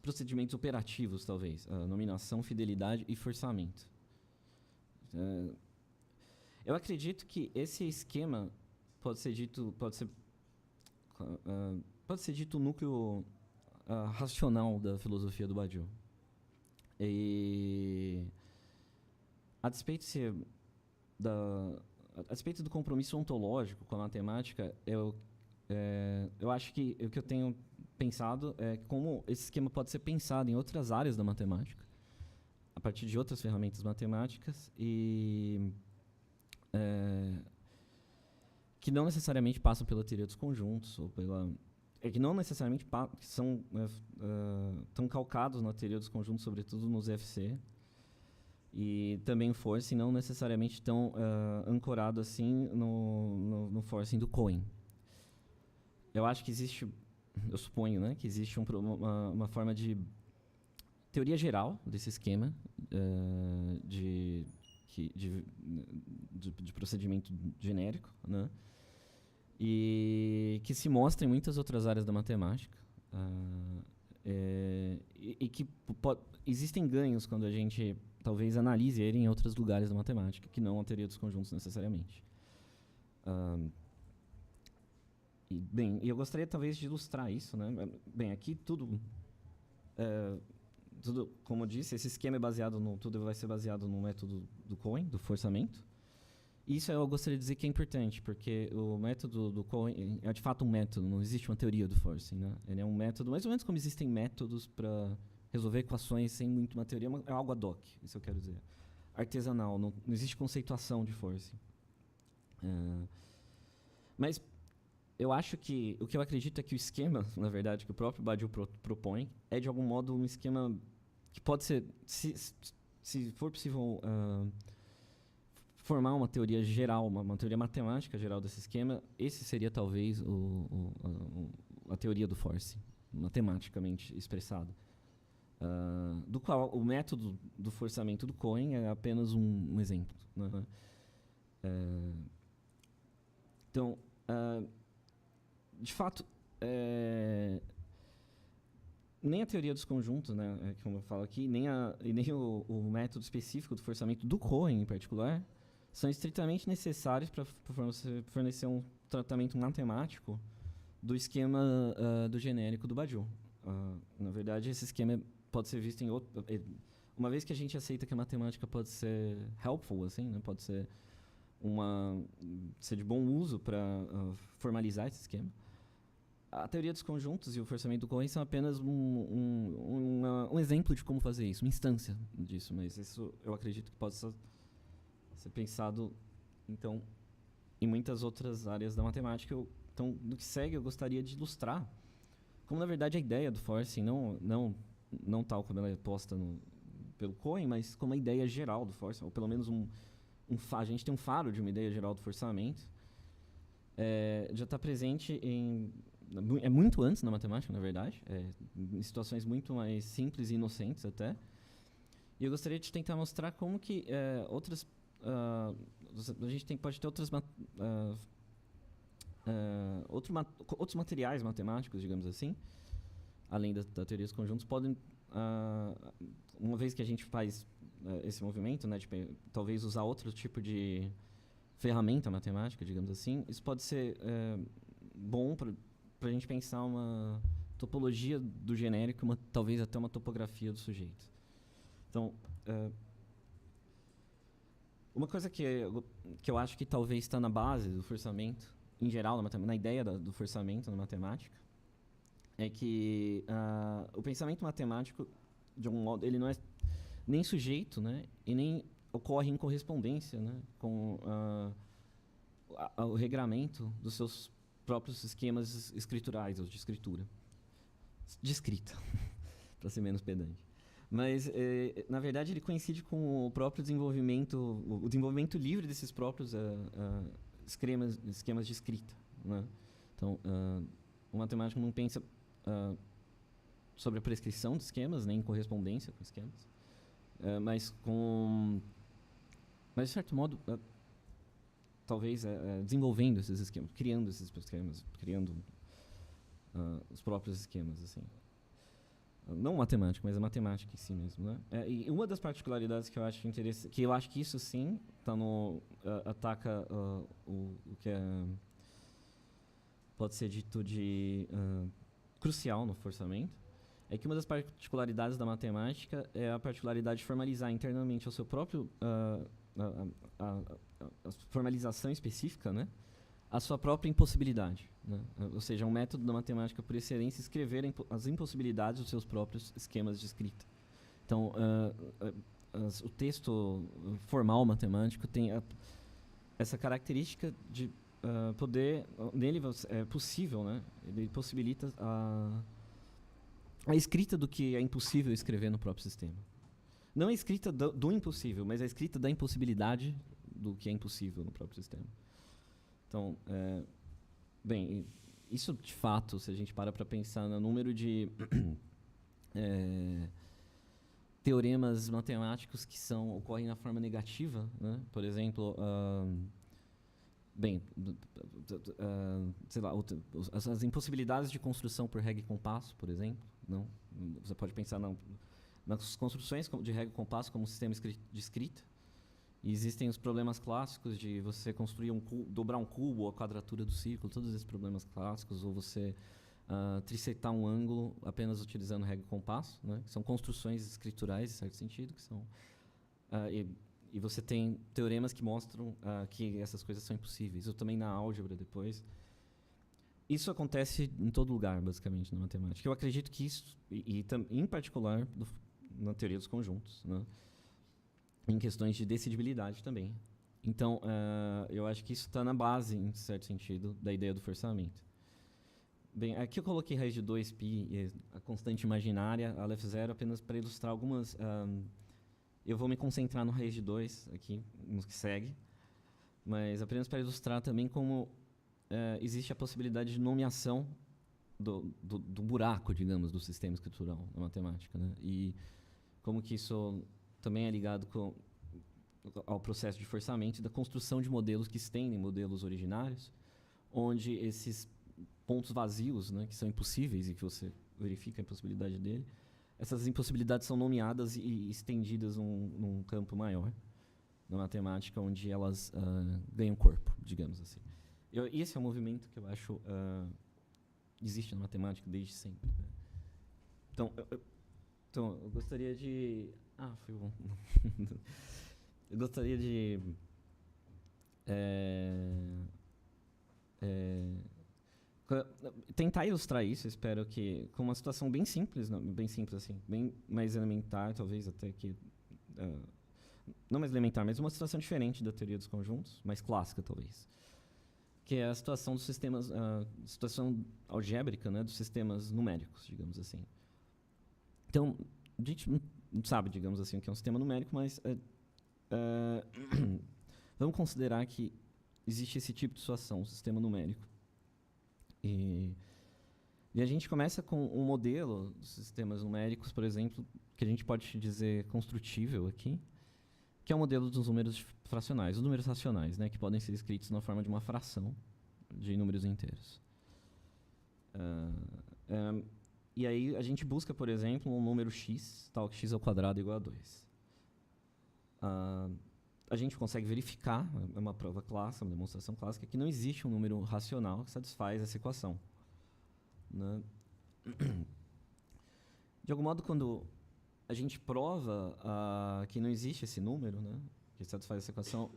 procedimentos operativos, talvez: nominação, fidelidade e forçamento. Eu acredito que esse esquema pode ser dito o núcleo racional da filosofia do Badiou. E a despeito do compromisso ontológico com a matemática, eu acho que o que eu tenho pensado é como esse esquema pode ser pensado em outras áreas da matemática, a partir de outras ferramentas matemáticas, e que não necessariamente passam pela teoria dos conjuntos, ou que não necessariamente são tão calcados na teoria dos conjuntos, sobretudo nos FC, e também o forcing não necessariamente tão ancorado assim no forcing do Cohen. Eu acho que existe, eu suponho, né, que existe uma forma de teoria geral desse esquema de procedimento genérico, né, e que se mostra em muitas outras áreas da matemática, e que existem ganhos quando a gente talvez analise ele em outros lugares da matemática, que não a teoria dos conjuntos necessariamente. Bem, eu gostaria talvez de ilustrar isso, né? Bem, aqui tudo, como eu disse, esse esquema é tudo vai ser baseado no método do Cohen, do forçamento. Isso eu gostaria de dizer que é importante, porque o método do Cohen é de fato um método, não existe uma teoria do forcing, né? Ele é um método, mais ou menos como existem métodos para resolver equações sem muito uma teoria, é algo ad hoc, isso eu quero dizer. Artesanal, não existe conceituação de forcing. Mas eu acho que o que eu acredito é que o esquema, na verdade, que o próprio Badiou propõe, é de algum modo um esquema que pode ser, se for possível formar uma teoria geral, uma teoria matemática geral desse esquema, esse seria talvez a teoria do forcing, matematicamente expressado. Do qual o método do forçamento do Cohen é apenas um exemplo, né? Então, de fato, nem a teoria dos conjuntos, né, como eu falo aqui, nem o método específico do forçamento do Cohen, em particular, são estritamente necessários para fornecer um tratamento matemático do esquema do genérico do Badiou. Na verdade, esse esquema pode ser visto em outro... Uma vez que a gente aceita que a matemática pode ser helpful, assim, né, pode ser de bom uso para formalizar esse esquema, a teoria dos conjuntos e o forçamento do Cohen são apenas um exemplo de como fazer isso, uma instância disso, mas isso eu acredito que possa ser pensado, então, em muitas outras áreas da matemática. Então, no que segue, eu gostaria de ilustrar como, na verdade, a ideia do forcing, não tal como ela é posta pelo Cohen, mas como uma ideia geral do forçamento, ou pelo menos a gente tem um faro de uma ideia geral do forçamento. Já está presente muito antes na matemática, na verdade, em situações muito mais simples e inocentes até. E eu gostaria de tentar mostrar como que a gente pode ter outros materiais matemáticos, digamos assim, além da teoria dos conjuntos, podem, uma vez que a gente faz esse movimento, né, de talvez usar outro tipo de ferramenta matemática, digamos assim, isso pode ser bom para a gente pensar uma topologia do genérico, talvez até uma topografia do sujeito. Então, uma coisa que eu acho que talvez está na base do forçamento, em geral, na ideia do forçamento na matemática, é que o pensamento matemático, de algum modo, ele não é nem sujeito, né, e nem ocorre em correspondência, né, com o regramento dos seus próprios esquemas escriturais, ou de escritura. De escrita, para ser menos pedante. Mas, na verdade, ele coincide com o próprio desenvolvimento, o desenvolvimento livre desses próprios esquemas de escrita, né? Então, o matemático não pensa sobre a prescrição de esquemas, nem em correspondência com esquemas, mas, de certo modo, talvez desenvolvendo esses esquemas, criando esses esquemas, criando os próprios esquemas, assim. Não matemática, mas a matemática em si mesmo, né? E uma das particularidades que eu acho interessante, que eu acho que isso sim ataca o que pode ser dito de crucial no forçamento, é que uma das particularidades da matemática é a particularidade de formalizar internamente o seu próprio a formalização específica, né? A sua própria impossibilidade, né? Ou seja, um método da matemática por excelência escrever as impossibilidades dos seus próprios esquemas de escrita. Então, o texto formal matemático tem essa característica de poder, nele é possível, né? Ele possibilita a escrita do que é impossível escrever no próprio sistema. Não a escrita do impossível, mas a escrita da impossibilidade do que é impossível no próprio sistema. Então, bem, isso de fato, se a gente para pensar no número de teoremas matemáticos que ocorrem na forma negativa, né? Por exemplo, sei lá, as impossibilidades de construção por regra e compasso, por exemplo, não? Você pode pensar nas construções de regra e compasso como sistema de escrita. E existem os problemas clássicos de você construir dobrar um cubo, ou a quadratura do círculo, todos esses problemas clássicos, ou você trisetar um ângulo apenas utilizando regra e compasso, né? Que são construções escriturais, em certo sentido, que são e você tem teoremas que mostram que essas coisas são impossíveis. Ou também na álgebra depois. Isso acontece em todo lugar, basicamente, na matemática. Eu acredito que isso, em particular, na teoria dos conjuntos, né? Em questões de decidibilidade também. Então, eu acho que isso está na base, em certo sentido, da ideia do forçamento. Bem, aqui eu coloquei raiz de 2π, a constante imaginária, a F0, apenas para ilustrar algumas... eu vou me concentrar no raiz de 2 aqui, no que segue, mas apenas para ilustrar também como existe a possibilidade de nomeação do buraco, digamos, do sistema escritural na matemática, né? E como que isso também é ligado ao processo de forçamento e da construção de modelos que estendem modelos originários, onde esses pontos vazios, né, que são impossíveis e que você verifica a impossibilidade dele, essas impossibilidades são nomeadas e estendidas num campo maior na matemática, onde elas ganham corpo, digamos assim. Esse é um movimento que eu acho existe na matemática desde sempre, né? Então, eu gostaria de... foi bom. Eu gostaria de tentar ilustrar isso, espero que com uma situação bem simples, assim, bem mais elementar, talvez até que não mais elementar, mas uma situação diferente da teoria dos conjuntos, mais clássica talvez, que é a situação dos sistemas, situação algébrica, né, dos sistemas numéricos, digamos assim. Então, a gente não sabe, digamos assim, o que é um sistema numérico, mas vamos considerar que existe esse tipo de situação, um sistema numérico. E a gente começa com um modelo dos sistemas numéricos, por exemplo, que a gente pode dizer construtível aqui, que é o modelo dos números fracionais, os números racionais, né, que podem ser escritos na forma de uma fração de números inteiros. E aí a gente busca, por exemplo, um número x, tal que x ao quadrado igual a 2. A gente consegue verificar, é uma prova clássica, uma demonstração clássica, que não existe um número racional que satisfaz essa equação. Né? De algum modo, quando a gente prova que não existe esse número, né, que satisfaz essa equação,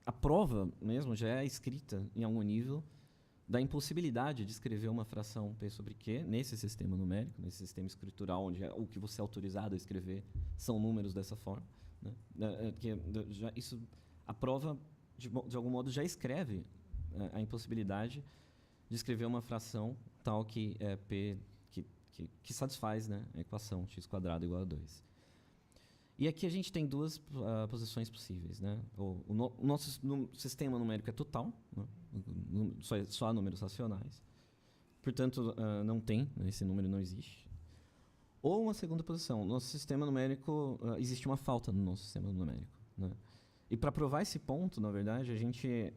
a prova mesmo já é escrita em algum nível da impossibilidade de escrever uma fração P sobre Q nesse sistema numérico, nesse sistema escritural, onde o que você é autorizado a escrever são números dessa forma. Né? A prova, de algum modo, já escreve a impossibilidade de escrever uma fração tal que é P, que satisfaz, né, a equação x² igual a 2. E aqui a gente tem duas posições possíveis. Né? O nosso sistema numérico é total, né? Só há números racionais. Portanto, não tem, né? Esse número não existe. Ou uma segunda posição, nosso sistema numérico, existe uma falta no nosso sistema numérico. Né? E para provar esse ponto, na verdade, a gente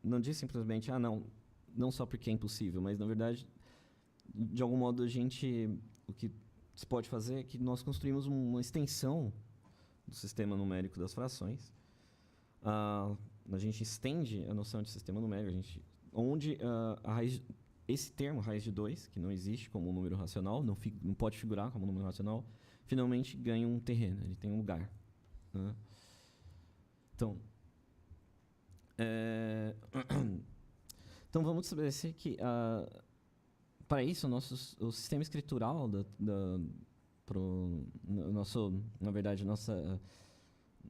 não diz simplesmente, não só porque é impossível, mas, na verdade, de algum modo, o que se pode fazer é que nós construímos uma extensão do sistema numérico das frações. A gente estende a noção de sistema numérico, onde esse termo, raiz de 2, que não existe como um número racional, não pode figurar como um número racional, finalmente ganha um terreno, ele tem um lugar. Né? Então, então, vamos estabelecer que, para isso, o sistema escritural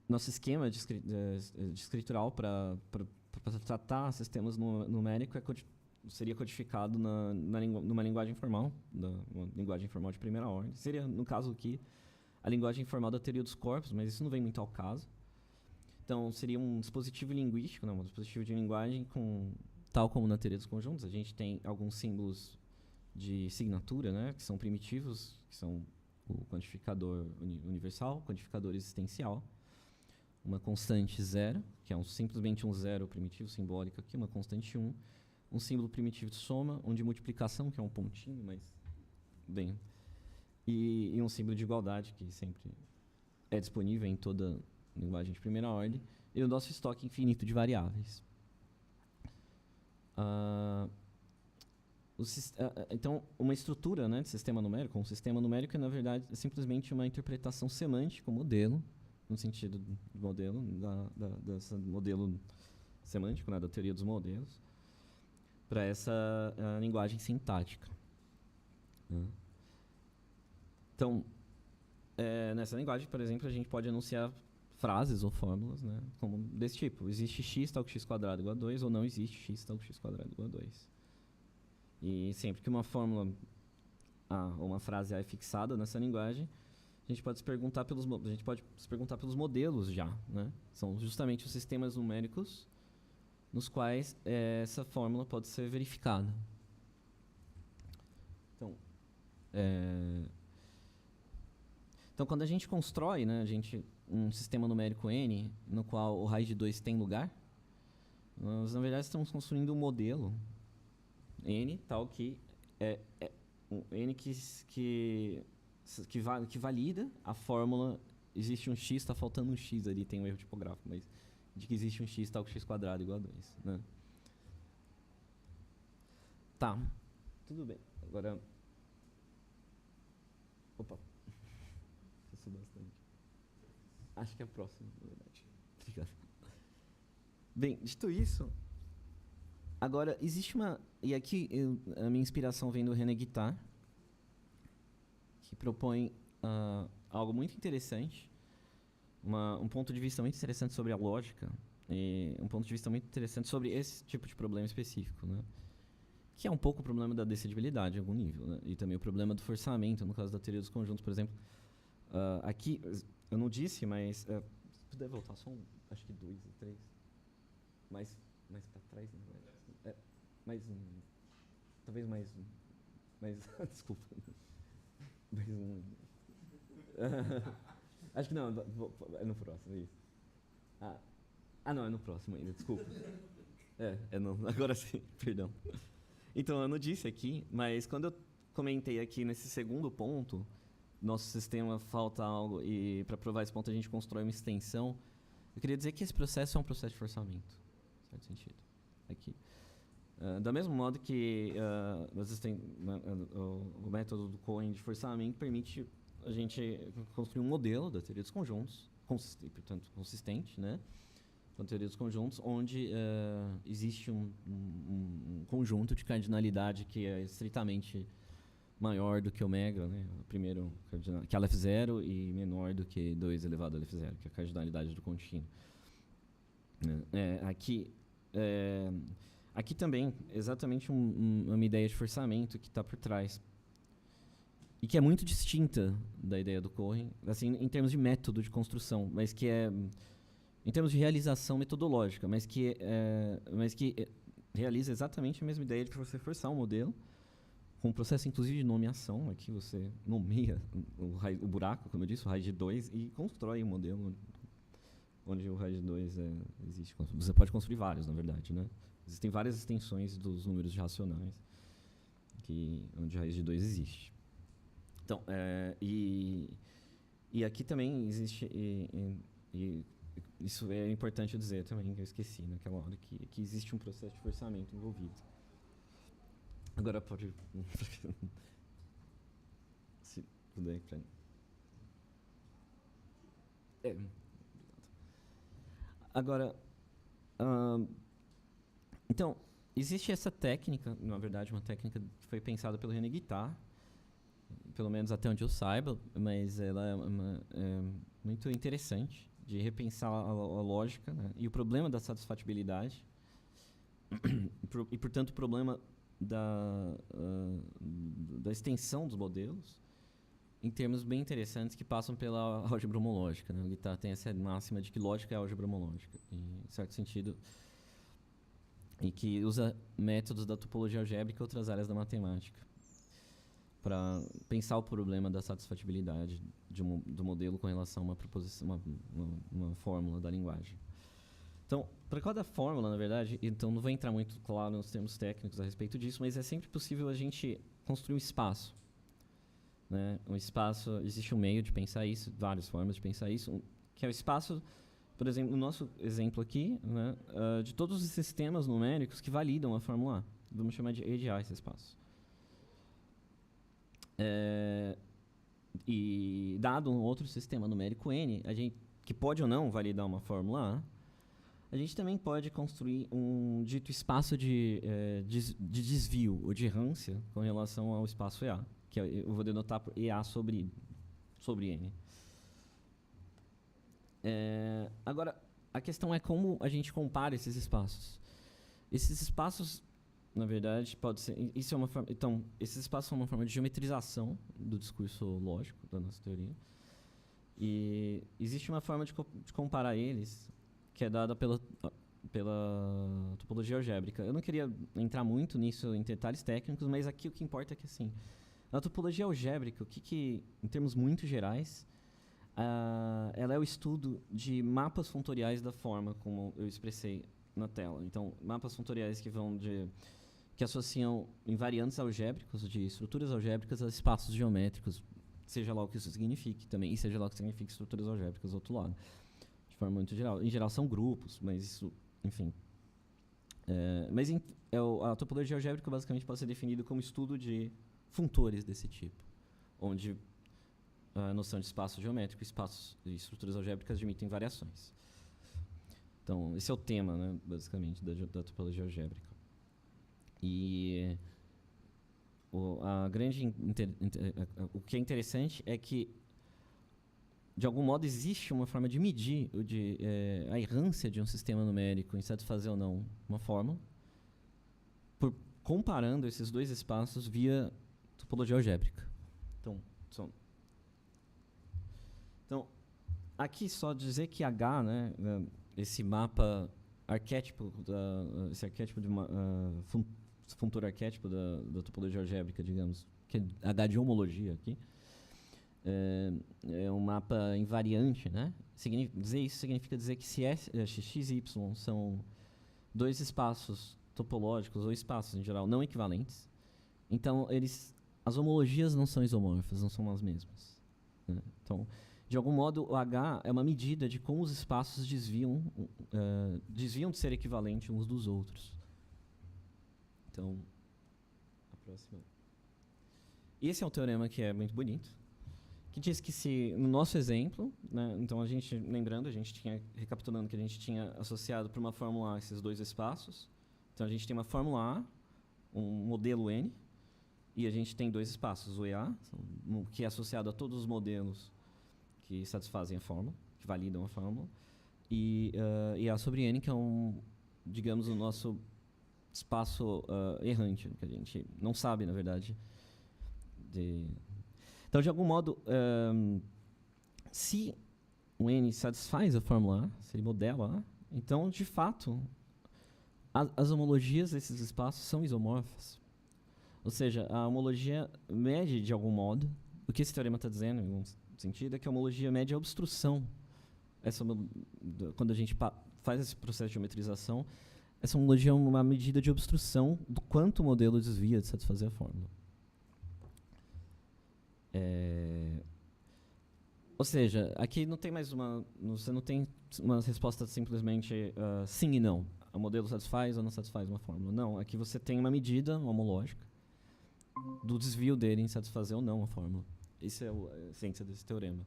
nosso esquema de escritural para tratar sistemas numéricos seria codificado numa linguagem informal, uma linguagem informal de primeira ordem. Seria, no caso aqui, a linguagem informal da teoria dos corpos, mas isso não vem muito ao caso. Então, seria um dispositivo linguístico, um dispositivo de linguagem tal como na teoria dos conjuntos. A gente tem alguns símbolos de signatura, né, que são primitivos, que são o quantificador universal, o quantificador existencial, uma constante 0, que é simplesmente um 0 primitivo simbólico aqui, uma constante 1, um símbolo primitivo de soma, um de multiplicação, que é um pontinho, mas bem, e um símbolo de igualdade, que sempre é disponível em toda linguagem de primeira ordem, e o nosso estoque infinito de variáveis. Então, uma estrutura, né, de sistema numérico, um sistema numérico é, na verdade, simplesmente uma interpretação semântica, um modelo, no sentido do modelo, desse modelo semântico, né, da teoria dos modelos, para essa linguagem sintática. Né? Então, nessa linguagem, por exemplo, a gente pode enunciar frases ou fórmulas, né, como desse tipo. Existe x tal que x² igual a 2, ou não existe x tal que x² igual a 2. E sempre que uma fórmula ou uma frase é fixada nessa linguagem, a gente pode se perguntar pelos modelos já, né? São justamente os sistemas numéricos nos quais essa fórmula pode ser verificada. Então, quando a gente constrói, né, um sistema numérico n, no qual o raiz de 2 tem lugar, nós, na verdade, estamos construindo um modelo n, tal que um n que valida a fórmula. Existe um x, está faltando um x ali, tem um erro tipográfico, mas de que existe um x tal que x² igual a 2. Né? Tá, tudo bem. Agora... Opa. Isso bastante. Acho que é a próxima, na verdade. Obrigado. Bem, dito isso, agora existe uma... E aqui a minha inspiração vem do René Guittard, que propõe algo muito interessante, um ponto de vista muito interessante sobre a lógica, e um ponto de vista muito interessante sobre esse tipo de problema específico, né? Que é um pouco o problema da decidibilidade em algum nível, né? E também o problema do forçamento, no caso da teoria dos conjuntos, por exemplo. Aqui, eu não disse, mas... se puder voltar só acho que 2 ou 3. Mais para trás, né? Talvez mais... desculpa. Mais um... acho que não, é no próximo, é isso. Não, é no próximo ainda, desculpa. Não, agora sim, perdão. Então, eu não disse aqui, mas quando eu comentei aqui nesse segundo ponto, nosso sistema falta algo, e para provar esse ponto a gente constrói uma extensão, eu queria dizer que esse processo é um processo de forçamento, em certo sentido, aqui. Do mesmo modo que o método do Cohen de forçamento permite a gente construir um modelo da teoria dos conjuntos, portanto, consistente, né? Com a teoria dos conjuntos, onde existe um conjunto de cardinalidade que é estritamente maior do que ômega, né? O primeiro cardinal, que é Lf0, e menor do que 2 elevado a Lf0, que é a cardinalidade do contínuo. Aqui também, exatamente uma ideia de forçamento que está por trás. E que é muito distinta da ideia do Cohen, assim, em termos de método de construção, mas que é... em termos de realização metodológica, mas que realiza exatamente a mesma ideia de você forçar um modelo, com um processo, inclusive, de nomeação. Aqui você nomeia o buraco, como eu disse, o raio de 2, e constrói um modelo onde o raio de 2 existe. Você pode construir vários, na verdade, né? Existem várias extensões dos números racionais onde a raiz de 2 existe. Então, e aqui também existe... isso é importante dizer também, que eu esqueci naquela hora, que existe um processo de forçamento envolvido. Agora pode... se puder... Agora... então, existe essa técnica, na verdade, uma técnica que foi pensada pelo René Guittard, pelo menos até onde eu saiba, mas ela é muito interessante, de repensar a lógica, né? E o problema da satisfatibilidade e, portanto, o problema da extensão dos modelos em termos bem interessantes que passam pela álgebra homológica, né? O Guittard tem essa máxima de que lógica é álgebra homológica, em certo sentido, e que usa métodos da topologia algébrica e outras áreas da matemática para pensar o problema da satisfatibilidade do modelo com relação a uma proposição, uma fórmula da linguagem. Então, para cada fórmula, na verdade, então não vou entrar muito claro nos termos técnicos a respeito disso, mas é sempre possível a gente construir um espaço, né? Um espaço, existe um meio de pensar isso, várias formas de pensar isso, que é o espaço, por exemplo, no nosso exemplo aqui, né, de todos os sistemas numéricos que validam a fórmula A. Vamos chamar de EDA esse espaço. E dado um outro sistema numérico N, que pode ou não validar uma fórmula A, a gente também pode construir um dito espaço de desvio ou de errância com relação ao espaço EA, que eu vou denotar por EA sobre N. Agora, a questão é como a gente compara esses espaços. Esses espaços, na verdade, pode ser... Isso é uma forma, então, esses espaços são uma forma de geometrização do discurso lógico da nossa teoria. E existe uma forma de comparar eles, que é dada pela topologia algébrica. Eu não queria entrar muito nisso em detalhes técnicos, mas aqui o que importa é que, assim, na topologia algébrica, em termos muito gerais, ela é o estudo de mapas funtoriais da forma como eu expressei na tela. Então, mapas funtoriais que associam invariantes algébricos de estruturas algébricas a espaços geométricos, seja lá o que isso signifique também, e seja lá o que signifique estruturas algébricas do outro lado. De forma muito geral. Em geral são grupos, mas isso, enfim. A topologia algébrica basicamente pode ser definida como estudo de funtores desse tipo, onde a noção de espaço geométrico e espaços de estruturas algébricas admitem variações. Então, esse é o tema, né, basicamente, da topologia algébrica. E o que é interessante é que, de algum modo, existe uma forma de medir a errância de um sistema numérico em satisfazer ou não uma fórmula, comparando esses dois espaços via topologia algébrica. Então, aqui só dizer que H, né, esse mapa arquétipo, esse arquétipo de funtor arquétipo da topologia algébrica, digamos, que é H de homologia aqui, é um mapa invariante, né? Dizer isso significa dizer que se x e y são dois espaços topológicos ou espaços em geral não equivalentes, então as homologias não são isomorfas, não são as mesmas, né? Então, de algum modo, o H é uma medida de como os espaços desviam de ser equivalentes uns dos outros. Então, a próxima. Esse é um teorema que é muito bonito, que diz que no nosso exemplo, né, então recapitulando que a gente tinha associado para uma fórmula A esses dois espaços, então a gente tem uma fórmula A, um modelo N, e a gente tem dois espaços, o EA, que é associado a todos os modelos que satisfazem a fórmula, que validam a fórmula, e A sobre N, que é digamos, o nosso espaço errante, que a gente não sabe, na verdade. Então, de algum modo, se o N satisfaz a fórmula A, se ele modela A, então, de fato, as homologias desses espaços são isomorfas. Ou seja, a homologia mede, de algum modo, o que esse teorema está dizendo, em algum sentido, é que a homologia mede a obstrução. Quando a gente faz esse processo de geometrização, essa homologia é uma medida de obstrução do quanto o modelo desvia de satisfazer a fórmula. Ou seja, aqui não tem mais você não tem uma resposta simplesmente sim e não. O modelo satisfaz ou não satisfaz uma fórmula. Não, aqui você tem uma medida homológica do desvio dele em satisfazer ou não a fórmula. Isso é a essência desse teorema.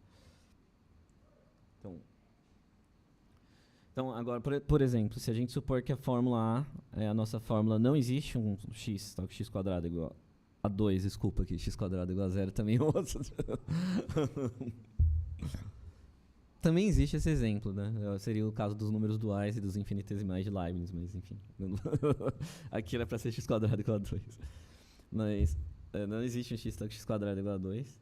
Então agora, por exemplo, se a gente supor que a fórmula A é a nossa fórmula, não existe um x, tá, que x quadrado é igual a 2, desculpa, que x quadrado é igual a 0 também. Também existe esse exemplo, né? Seria o caso dos números duais e dos infinitesimais de Leibniz, mas enfim. Aqui era para ser x quadrado igual a 2. Mas não existe um x quadrado igual a 2.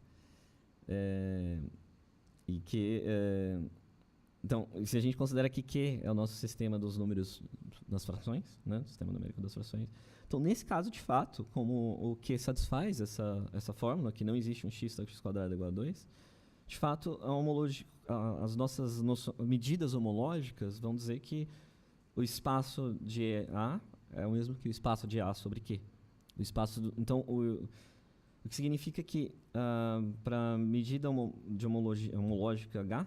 Então, se a gente considera que Q é o nosso sistema dos números das frações, né? Sistema numérico das frações. Então, nesse caso, de fato, como o Q satisfaz essa fórmula, que não existe um x quadrado igual a 2, de fato, as nossas medidas homológicas vão dizer que o espaço de A é o mesmo que o espaço de A sobre Q. Então, o que significa que, para a medida de homológica H,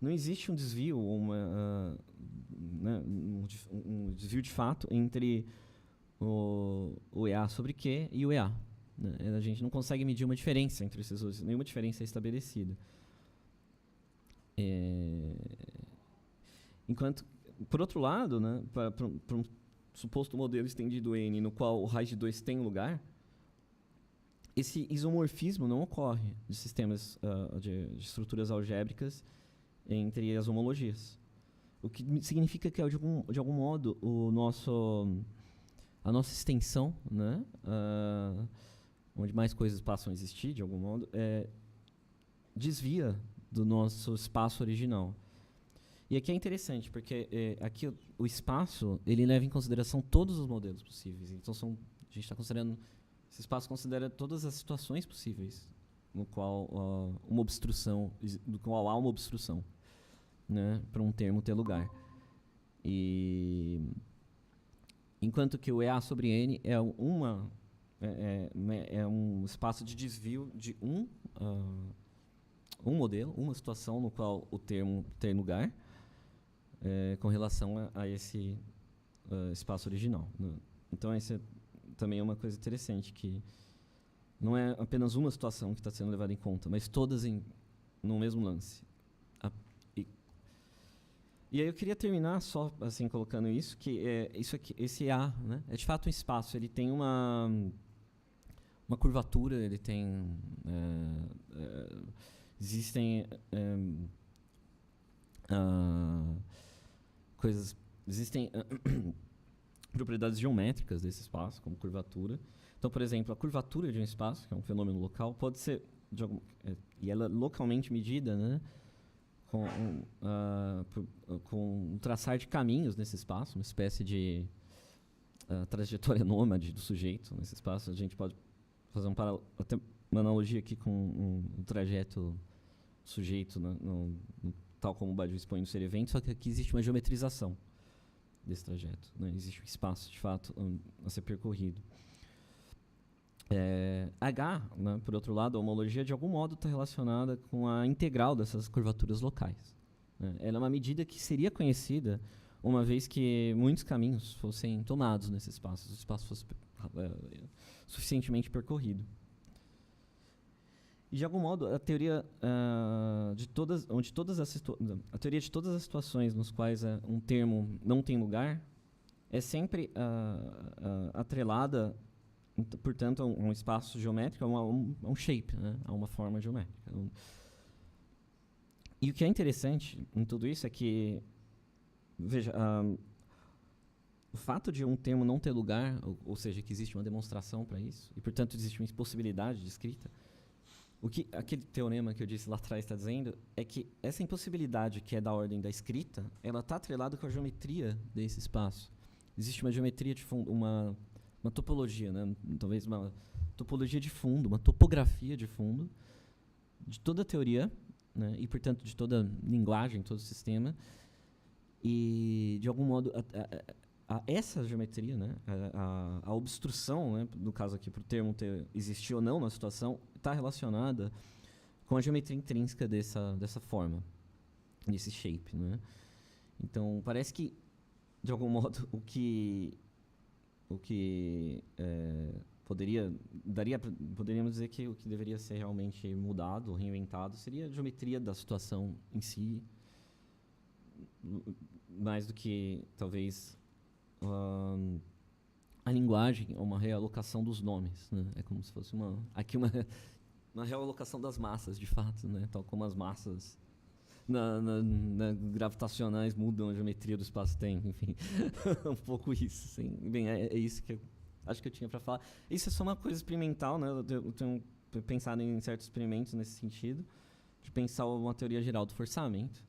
não existe um desvio, um desvio de fato entre o EA sobre Q e o EA. Né? A gente não consegue medir uma diferença entre esses dois, nenhuma diferença é estabelecida. Enquanto, por outro lado, né, para um suposto modelo estendido N, no qual o raiz de 2 tem lugar, esse isomorfismo não ocorre de sistemas de estruturas algébricas entre as homologias. O que significa que, de algum modo, a nossa extensão, né, onde mais coisas passam a existir, de algum modo, desvia do nosso espaço original. E aqui é interessante, porque aqui o espaço ele leva em consideração todos os modelos possíveis. Então, a gente está considerando... Esse espaço considera todas as situações possíveis no qual há uma obstrução, né, para um termo ter lugar. Enquanto que o EA sobre N é um espaço de desvio de um modelo, uma situação no qual o termo tem lugar, com relação a esse espaço original. Né? Então, esse também é uma coisa interessante, que não é apenas uma situação que está sendo levada em conta, mas todas no mesmo lance. E aí eu queria terminar só assim colocando isso, que isso aqui, esse A, né, é de fato um espaço. Ele tem uma curvatura, ele tem existem propriedades geométricas desse espaço, como curvatura. Então, por exemplo, a curvatura de um espaço, que é um fenômeno local, pode ser e ela é localmente medida, né, com um traçar de caminhos nesse espaço, uma espécie de trajetória nômade do sujeito nesse espaço. A gente pode fazer até uma analogia aqui com um trajeto sujeito, tal como o Badiou expõe no Ser Evento, só que aqui existe uma geometrização desse trajeto, né? Existe um espaço, de fato, a ser percorrido. H, né, por outro lado, a homologia, de algum modo, está relacionada com a integral dessas curvaturas locais, né? Ela é uma medida que seria conhecida uma vez que muitos caminhos fossem tomados nesse espaço, se o espaço fosse suficientemente percorrido. E, de algum modo, a teoria de todas as situações nas quais um termo não tem lugar é sempre atrelada, portanto, a um espaço geométrico, a um shape, né? A uma forma geométrica. E o que é interessante em tudo isso é que, veja, o fato de um termo não ter lugar, ou seja, que existe uma demonstração para isso, e, portanto, existe uma impossibilidade de escrita, o que aquele teorema que eu disse lá atrás está dizendo é que essa impossibilidade, que é da ordem da escrita, ela está atrelada com a geometria desse espaço. Existe uma geometria de fundo, uma topologia, né? Talvez uma topologia de fundo, uma topografia de fundo de toda a teoria, né? E, portanto, de toda linguagem, todo sistema. E, de algum modo, essa geometria, né? A obstrução, né? No caso aqui, para o termo existir ou não na situação, está relacionada com a geometria intrínseca dessa forma, desse shape, né? Então, parece que, de algum modo, poderíamos dizer que o que deveria ser realmente mudado, reinventado, seria a geometria da situação em si, mais do que, talvez, a linguagem, uma realocação dos nomes, né? É como se fosse uma realocação das massas, de fato, né? Tal como as massas gravitacionais mudam a geometria do espaço-tempo, enfim. Um pouco isso, sim. Bem, é isso que eu acho que eu tinha para falar. Isso é só uma coisa experimental, né? Eu tenho pensado em certos experimentos nesse sentido, de pensar uma teoria geral do forçamento,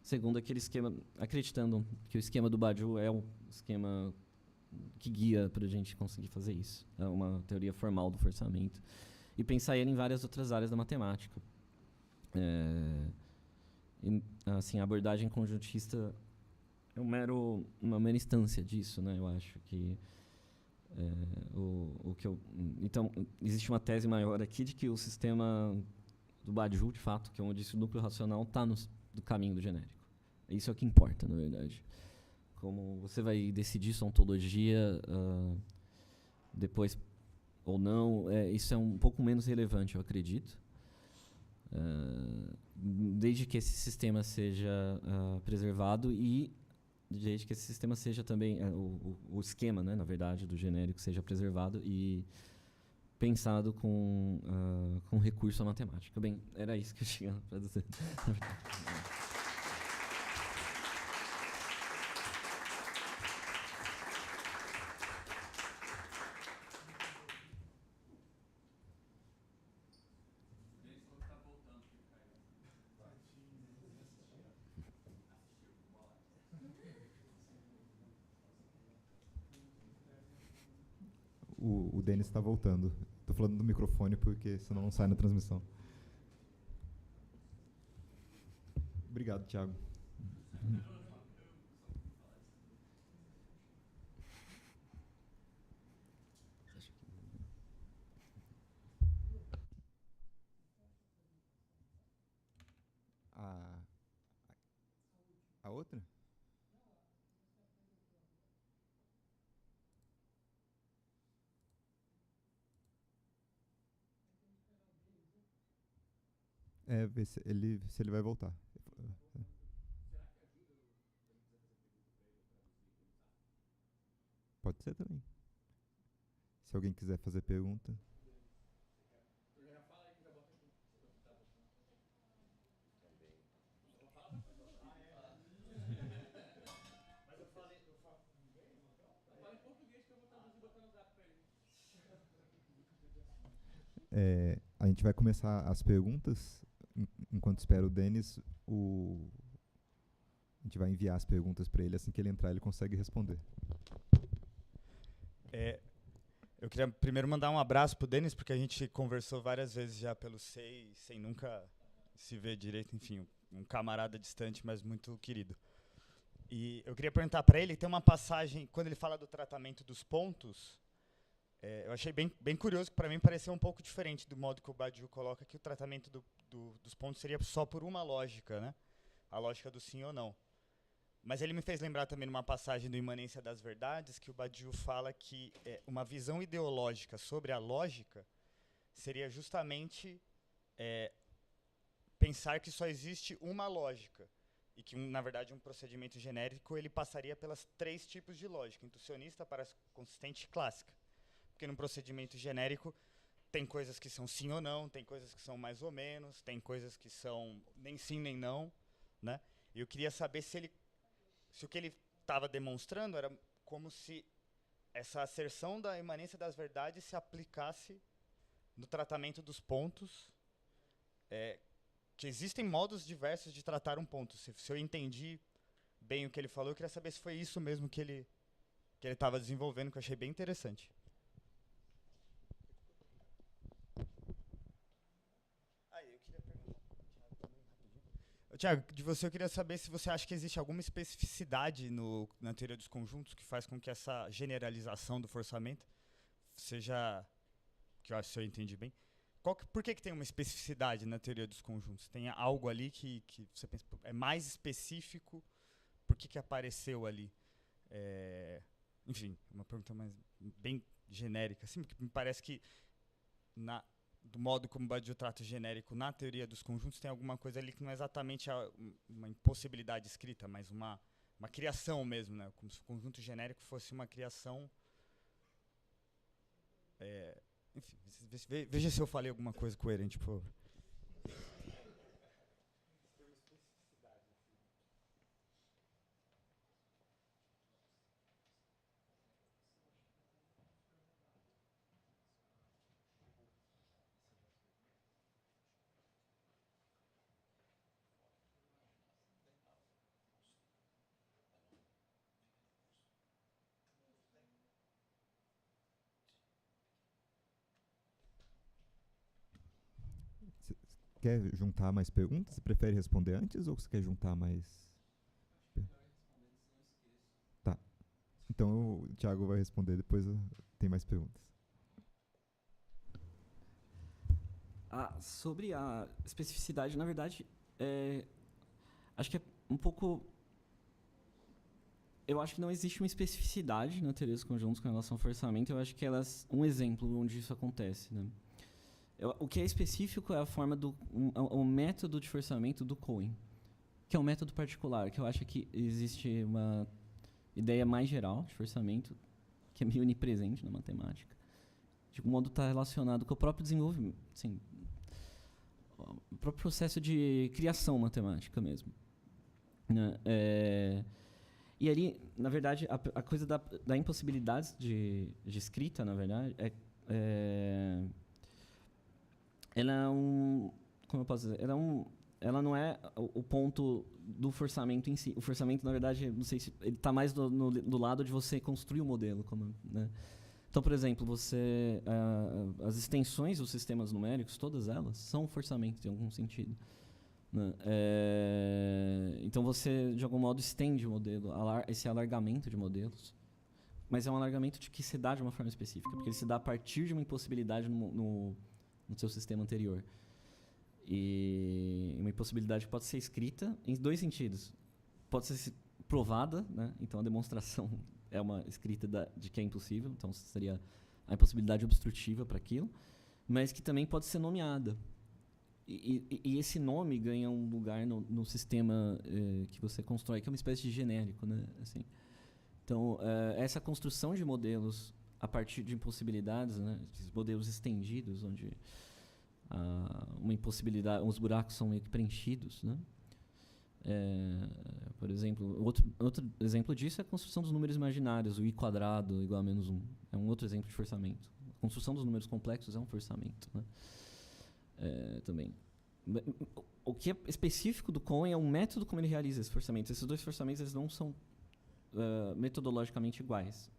segundo aquele esquema, acreditando que o esquema do Badiou é um esquema que guia para a gente conseguir fazer isso. É uma teoria formal do forçamento. E pensar ele em várias outras áreas da matemática. Assim, a abordagem conjuntista é uma mera instância disso, né? Eu acho que então, existe uma tese maior aqui de que o sistema do Badiou, de fato, que é onde esse núcleo racional está no caminho do genérico. Isso é o que importa, na verdade. Como você vai decidir sua ontologia depois ou não, isso é um pouco menos relevante, eu acredito. Desde que esse sistema seja preservado e desde que esse sistema seja também, o esquema, né, na verdade, do genérico seja preservado e pensado com recurso à matemática. Bem, era isso que eu tinha para dizer. O Denis está voltando. Estou falando do microfone porque senão não sai na transmissão. Obrigado, Thiago. A outra? Ver se ele vai voltar. Pode ser também. Se alguém quiser fazer pergunta. A gente vai começar as perguntas. enquanto espera o Denis, a gente vai enviar as perguntas para ele. Assim que ele entrar, ele consegue responder. Eu queria primeiro mandar um abraço pro Denis, porque a gente conversou várias vezes já pelo SEI, sem nunca se ver direito. Enfim, um camarada distante, mas muito querido. E eu queria perguntar para ele, tem uma passagem, quando ele fala do tratamento dos pontos, eu achei bem curioso, que para mim pareceu um pouco diferente do modo que o Badiou coloca, que o tratamento dos pontos seria só por uma lógica, né? A lógica do sim ou não. Mas ele me fez lembrar também numa passagem do Imanência das Verdades, que o Badiou fala que uma visão ideológica sobre a lógica seria justamente pensar que só existe uma lógica, e que, na verdade, um procedimento genérico ele passaria pelas 3 tipos de lógica: inducionista, paraconsistente e clássica. Porque num procedimento genérico tem coisas que são sim ou não, tem coisas que são mais ou menos, tem coisas que são nem sim nem não, né? E eu queria saber se o que ele estava demonstrando era como se essa asserção da imanência das verdades se aplicasse no tratamento dos pontos, que existem modos diversos de tratar um ponto. Se eu entendi bem o que ele falou, eu queria saber se foi isso mesmo que ele estava desenvolvendo, que eu achei bem interessante. Eu queria perguntar, Thiago, de você eu queria saber se você acha que existe alguma especificidade na teoria dos conjuntos que faz com que essa generalização do forçamento seja, que eu acho que eu entendi bem. Por que tem uma especificidade na teoria dos conjuntos? Tem algo ali que você pensa, é mais específico? Por que apareceu ali? Enfim, uma pergunta bem genérica, assim, porque me parece que do modo como o Badiou trata o genérico na teoria dos conjuntos, tem alguma coisa ali que não é exatamente uma impossibilidade escrita, mas uma criação mesmo, né? Como se o conjunto genérico fosse uma criação. Enfim, veja se eu falei alguma coisa coerente, por favor. Quer juntar mais perguntas? Você prefere responder antes ou você quer juntar mais? Tá. Então o Thiago vai responder, depois tem mais perguntas. Sobre a especificidade, na verdade, acho que é um pouco... Eu acho que não existe uma especificidade na teoria dos conjuntos com relação ao forçamento. Eu acho que elas um exemplo onde isso acontece, né? O que é específico é a forma o método de forçamento do Cohen, que é um método particular, que eu acho que existe uma ideia mais geral de forçamento, que é meio onipresente na matemática. De algum modo está relacionado com o próprio desenvolvimento, assim, o próprio processo de criação matemática mesmo, né? E ali, na verdade, a coisa da impossibilidade de escrita, na verdade, ela é como eu posso dizer, ela não é o ponto do forçamento em si. O forçamento, na verdade, não sei se ele está mais do lado de você construir o modelo, né? Então, por exemplo, as extensões dos sistemas numéricos, todas elas são forçamentos em algum sentido, né? Então você, de algum modo, estende o modelo, esse alargamento de modelos, mas é um alargamento que se dá de uma forma específica, porque ele se dá a partir de uma impossibilidade no seu sistema anterior. E uma impossibilidade pode ser escrita em 2 sentidos. Pode ser provada, né? Então a demonstração é uma escrita de que é impossível, então seria a impossibilidade obstrutiva para aquilo, mas que também pode ser nomeada. E esse nome ganha um lugar no sistema que você constrói, que é uma espécie de genérico, né? Assim. Então, essa construção de modelos a partir de impossibilidades, né? Esses modelos estendidos, onde uma impossibilidade, os buracos são meio que preenchidos, né? Por exemplo, outro exemplo disso é a construção dos números imaginários, o i² igual a -1. É um outro exemplo de forçamento. A construção dos números complexos é um forçamento, né? Também. O que é específico do Cohen é o método como ele realiza esses forçamentos. Esses dois forçamentos eles não são metodologicamente iguais.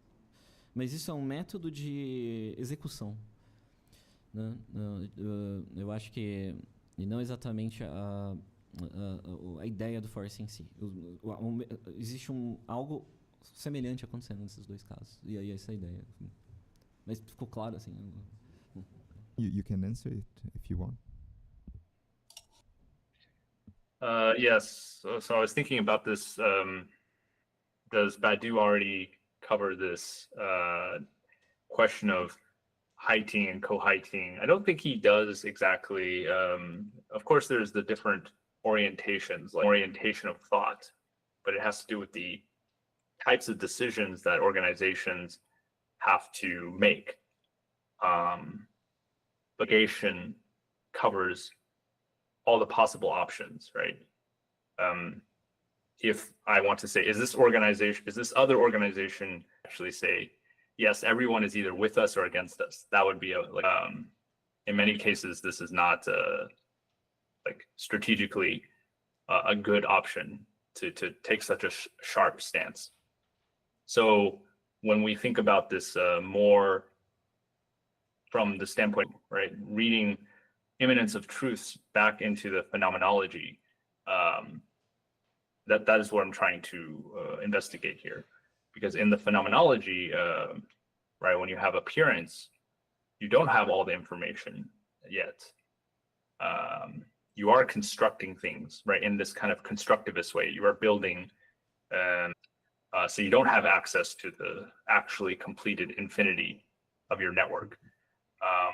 Mas isso é um método de execução. Né? Eu acho que... E não exatamente a ideia do force em si. Existe algo semelhante acontecendo nesses dois casos. E aí essa é a ideia. Mas ficou claro, assim... You can answer it if you want. Yes. So I was thinking about this. Does Badiou already cover this question of heighting and co-heighting? I don't think he does exactly. Of course, there's the different orientations, like orientation of thought, but it has to do with the types of decisions that organizations have to make. Bagation covers all the possible options, right? If I want to say, is this other organization actually say, yes, everyone is either with us or against us? That would be in many cases, this is not like strategically a good option to take such a sharp stance. So when we think about this more from the standpoint, right, reading immanence of truths back into the phenomenology, that is what I'm trying to investigate here. Because in the phenomenology, right, when you have appearance, you don't have all the information yet. You are constructing things, right, in this kind of constructivist way. You are building, so you don't have access to the actually completed infinity of your network.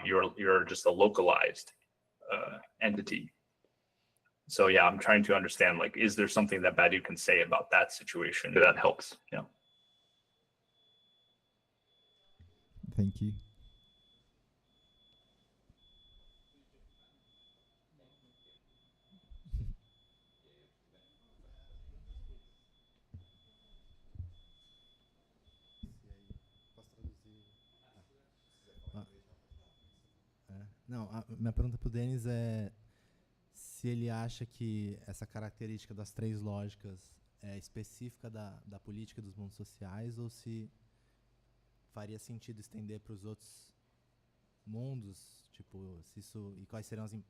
You're just a localized entity. So yeah, I'm trying to understand, like, is there something that Badiou can say about that situation that helps? Yeah. Thank you. Não, a minha pergunta para o Denis é se ele acha que essa característica das três lógicas é específica da política dos mundos sociais ou se faria sentido estender para os outros mundos, tipo, se isso, e quais seriam se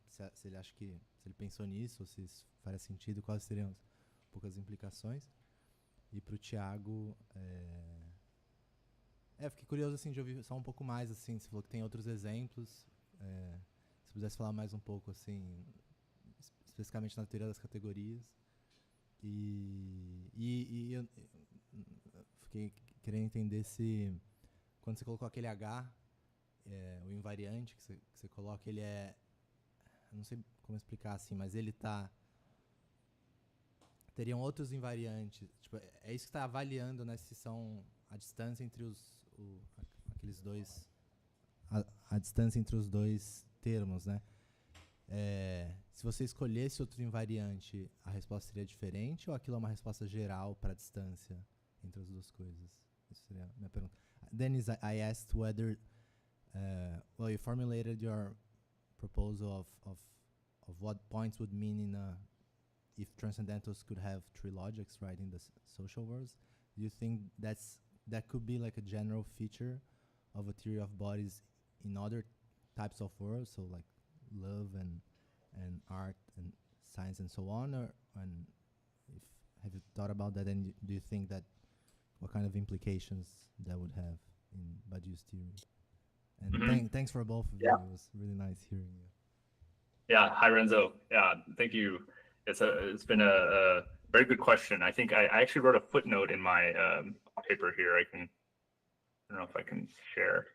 ele acha que, se ele pensou nisso, ou se isso faria sentido, quais seriam as poucas implicações. E para o Thiago, fiquei curioso, assim, de ouvir só um pouco mais, assim, você falou que tem outros exemplos, se pudesse falar mais um pouco, assim, especificamente na teoria das categorias. E eu fiquei querendo entender se, quando você colocou aquele H, o invariante que você coloca, ele não sei como explicar assim, mas ele teriam outros invariantes, tipo, é isso que está avaliando, né, se são a distância entre aqueles dois, a distância entre os dois termos, né? Se você escolhesse outro invariante, a resposta seria diferente ou aquilo é uma resposta geral para a distância entre as duas coisas? Essa seria a minha pergunta. Dennis, I asked whether, you formulated your proposal of what points would mean if transcendentals could have three logics, right, in the social worlds. Do you think that could be like a general feature of a theory of bodies in other types of worlds, so like love and art and science and so on, have you thought about that, and do you think that what kind of implications that would have in Badiou's theory? And thanks for both of you. It was really nice hearing you. Yeah, hi Renzo. Yeah, thank you. It's been a very good question. I think I actually wrote a footnote in my paper here. I don't know if I can share.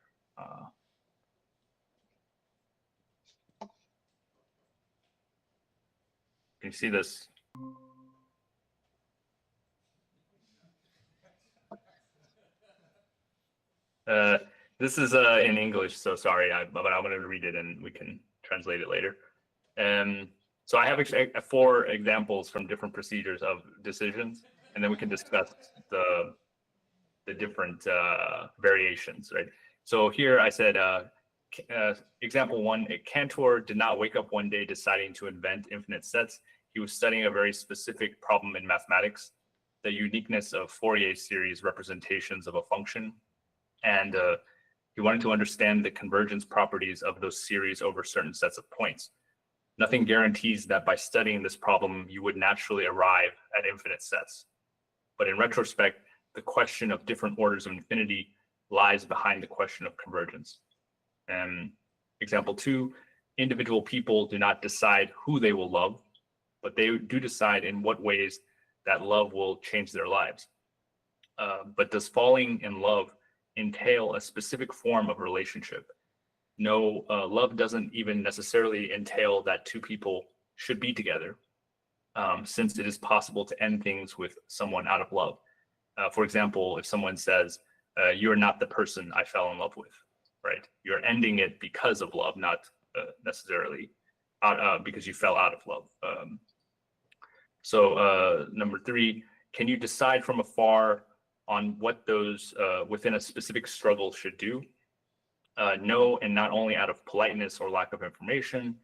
Can you see this? This is in English, so sorry, but I'm going to read it and we can translate it later. So I have 4 examples from different procedures of decisions, and then we can discuss the different variations, right? So here I said example one, a Cantor did not wake up one day deciding to invent infinite sets. He was studying a very specific problem in mathematics, the uniqueness of Fourier series representations of a function. And he wanted to understand the convergence properties of those series over certain sets of points. Nothing guarantees that by studying this problem, you would naturally arrive at infinite sets. But in retrospect, the question of different orders of infinity lies behind the question of convergence. And example two, individual people do not decide who they will love, but they do decide in what ways that love will change their lives. But does falling in love entail a specific form of relationship? No, love doesn't even necessarily entail that two people should be together, since it is possible to end things with someone out of love. For example, if someone says, you're not the person I fell in love with, right? You're ending it because of love, not necessarily because you fell out of love. So number three, can you decide from afar on what those within a specific struggle should do? No, and not only out of politeness or lack of information,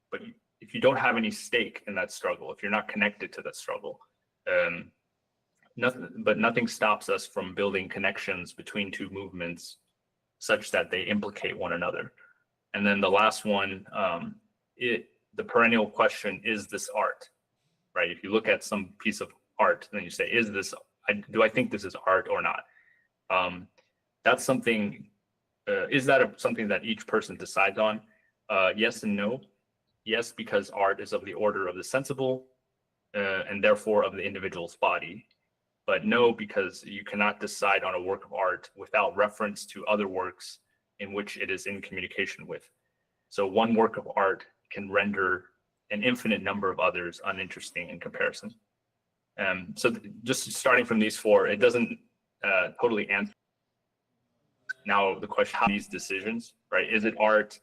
but if you don't have any stake in that struggle, if you're not connected to that struggle, nothing stops us from building connections between two movements such that they implicate one another. And then the last one, the perennial question, is this art, right? If you look at some piece of art, then you say, do I think this is art or not? That's something, is that something that each person decides on? Yes and no. Yes, because art is of the order of the sensible and therefore of the individual's body. But no, because you cannot decide on a work of art without reference to other works in which it is in communication with. So one work of art can render an infinite number of others uninteresting in comparison. So just starting from these four, it doesn't totally answer. Now the question, how these decisions, right? Is it art?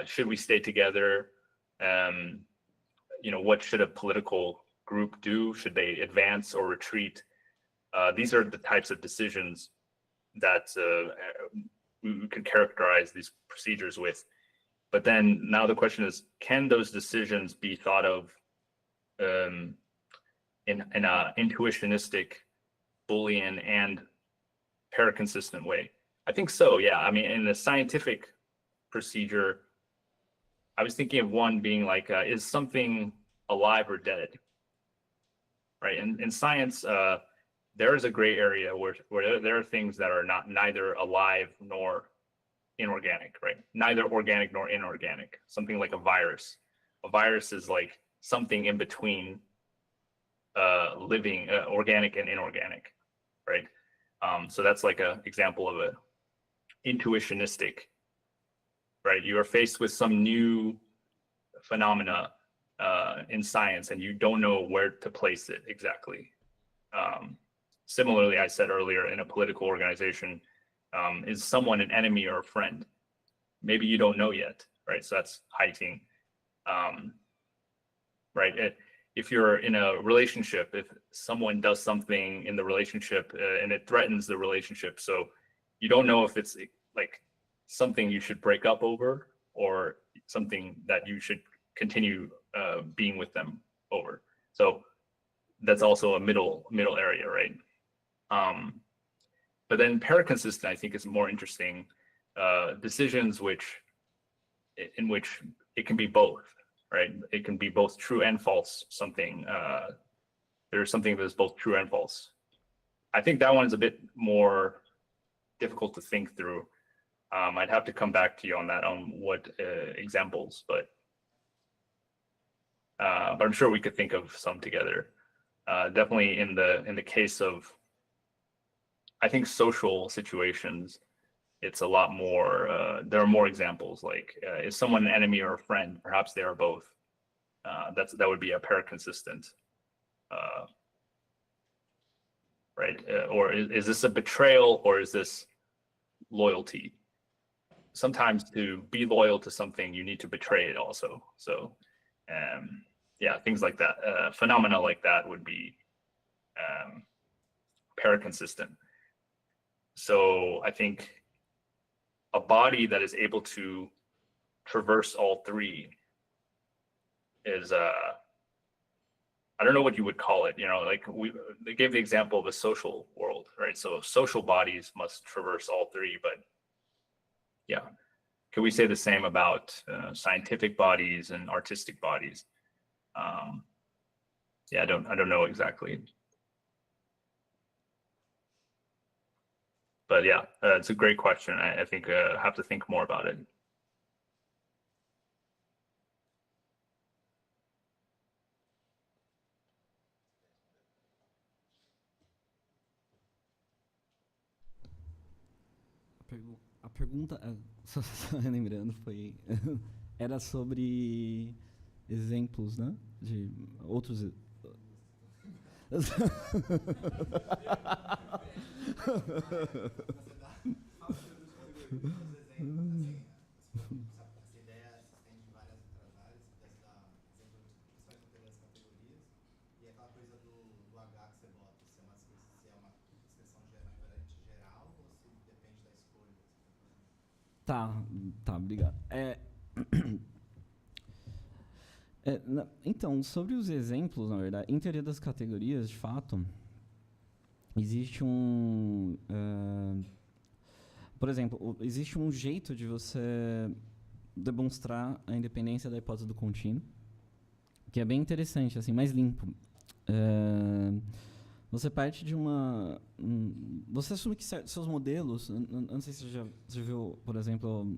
Should we stay together? What should a political group do? Should they advance or retreat? These are the types of decisions that we could characterize these procedures with. But then now the question is, can those decisions be thought of in a intuitionistic, Boolean, and paraconsistent way? I think so, yeah. I mean, in the scientific procedure, I was thinking of one being like, is something alive or dead? Right, in science, there is a gray area where there are things that are neither alive nor inorganic, right? Neither organic nor inorganic. Something like a virus. A virus is like something in between living, organic and inorganic, right? So that's like an example of a intuitionistic, right? You are faced with some new phenomena in science and you don't know where to place it exactly. Similarly, I said earlier, in a political organization, is someone an enemy or a friend? Maybe you don't know yet, right? So that's heighting, right? If you're in a relationship, if someone does something in the relationship and it threatens the relationship, so you don't know if it's like something you should break up over or something that you should continue being with them over. So that's also a middle area, right? But then paraconsistent, I think, is more interesting. Decisions in which it can be both, right? It can be both true and false. There's something that's both true and false. I think that one's a bit more difficult to think through. I'd have to come back to you on that, on what examples, but I'm sure we could think of some together. Definitely in the case of, I think, social situations, it's a lot more, there are more examples, like is someone an enemy or a friend? Perhaps they are both. That would be a paraconsistent, right? Or is this a betrayal or is this loyalty? Sometimes to be loyal to something, you need to betray it also. So yeah, things like that. Phenomena like that would be paraconsistent. So I think a body that is able to traverse all three is I don't know what you would call it, you know, like they gave the example of a social world, right? So social bodies must traverse all three, but yeah. Can we say the same about scientific bodies and artistic bodies? Yeah, I don't know exactly. But yeah, it's a great question. I think I have to think more about it. A pergunta, só lembrando, era sobre exemplos, né? De outros. Essa ideia se estende em várias outras áreas, se pudesse dar exemplo, você vai conter as categorias, e aquela coisa do H que você bota, se é uma descrição geral ou se depende da escolha que você está fazendo. Tá, obrigado. Então, sobre os exemplos, na verdade, em teoria das categorias, de fato, existe por exemplo, existe um jeito de você demonstrar a independência da hipótese do contínuo, que é bem interessante, assim, mais limpo. Você parte de uma... você assume que seus modelos... não sei se você já viu, por exemplo...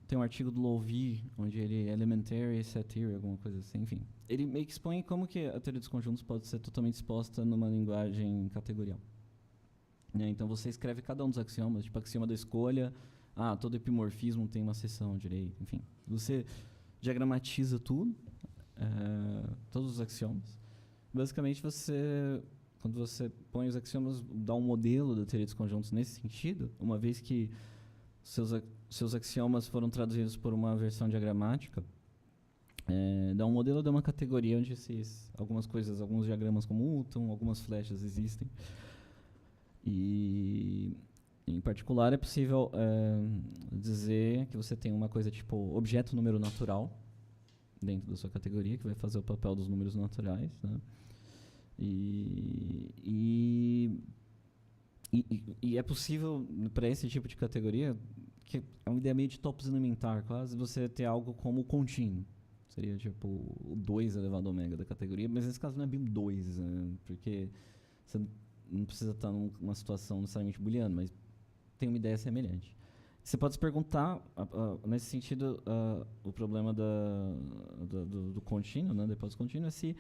tem um artigo do Lovi, onde ele elementary set theory, alguma coisa assim, enfim. Ele meio que expõe como que a teoria dos conjuntos pode ser totalmente exposta numa linguagem categorial. Então você escreve cada um dos axiomas, tipo axioma da escolha, todo epimorfismo tem uma seção direita, enfim. Você diagramatiza tudo, todos os axiomas. Basicamente quando você põe os axiomas, dá um modelo da teoria dos conjuntos nesse sentido, uma vez que seus axiomas foram traduzidos por uma versão diagramática, dá um modelo de uma categoria onde alguns diagramas comutam, algumas flechas existem. E, em particular, é possível dizer que você tem uma coisa tipo objeto número natural dentro da sua categoria, que vai fazer o papel dos números naturais, né? E é possível, para esse tipo de categoria, que é uma ideia meio de topos elementar, quase, você ter algo como contínuo. Seria tipo o 2 elevado ao ômega da categoria, mas nesse caso não é bem 2, né? Porque você não precisa estar numa situação necessariamente booleana, mas tem uma ideia semelhante. Você pode se perguntar, nesse sentido, o problema do contínuo, né, da hipótese contínua, é se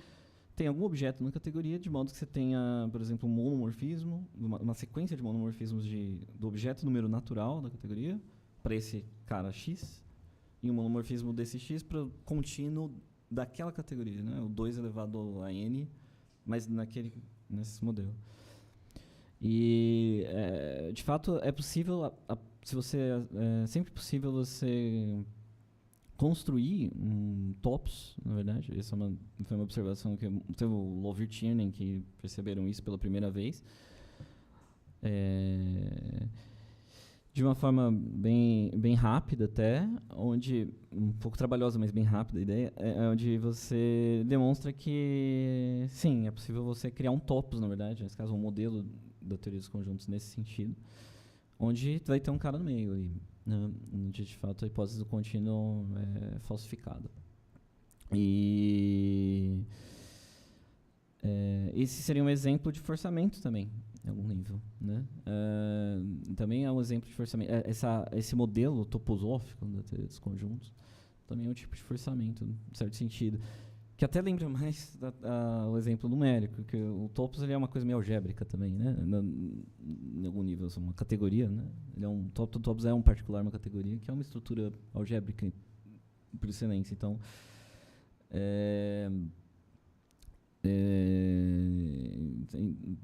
tem algum objeto na categoria, de modo que você tenha, por exemplo, um monomorfismo, uma sequência de monomorfismos do objeto número natural da categoria, para esse cara X, e um monomorfismo desse X para o contínuo daquela categoria, né? O 2 elevado a n, mas nesse modelo. E, de fato, é possível, sempre possível você construir topos, na verdade. Essa foi uma observação que teve o Lovi Tierney que perceberam isso pela primeira vez. De uma forma bem rápida até, um pouco trabalhosa, mas bem rápida a ideia, onde você demonstra que, sim, é possível você criar um topos, na verdade, nesse caso um modelo da teoria dos conjuntos nesse sentido, onde vai ter um cara no meio ali, né, onde de fato a hipótese do contínuo é falsificada. E esse seria um exemplo de forçamento também, em algum nível, né? Também é um exemplo de forçamento. Esse modelo toposófico da teoria dos conjuntos também é um tipo de forçamento, em certo sentido, que até lembra mais o exemplo numérico, que o topos ele é uma coisa meio algébrica também, né? Em algum nível, uma categoria, né? O topos é um particular, uma categoria, que é uma estrutura algébrica por excelência. Então,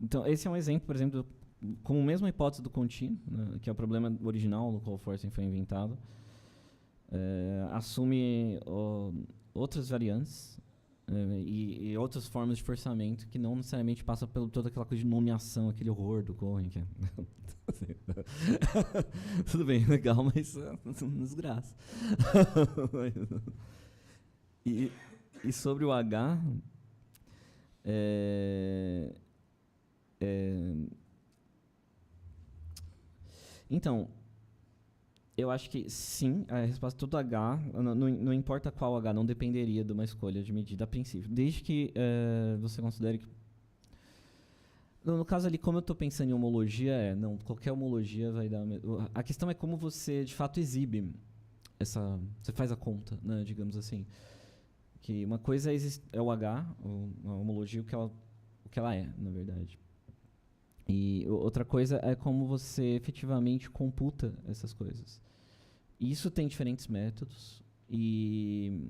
então, esse é um exemplo, por exemplo, como mesmo a hipótese do contínuo, né, que é o problema original no qual o forcing foi inventado, assume outras variantes E outras formas de forçamento que não necessariamente passam por toda aquela coisa de nomeação, aquele horror do Cohen. Que é tudo bem, legal, mas desgraça. E sobre o H, então, eu acho que sim, a resposta tudo H, não importa qual H, não dependeria de uma escolha de medida a princípio, desde que você considere que... No caso ali, como eu estou pensando em homologia, não, qualquer homologia vai dar... A questão é como você, de fato, exibe você faz a conta, né, digamos assim. Que uma coisa é o H, a homologia, o que ela é, na verdade. E outra coisa é como você efetivamente computa essas coisas. Isso tem diferentes métodos, e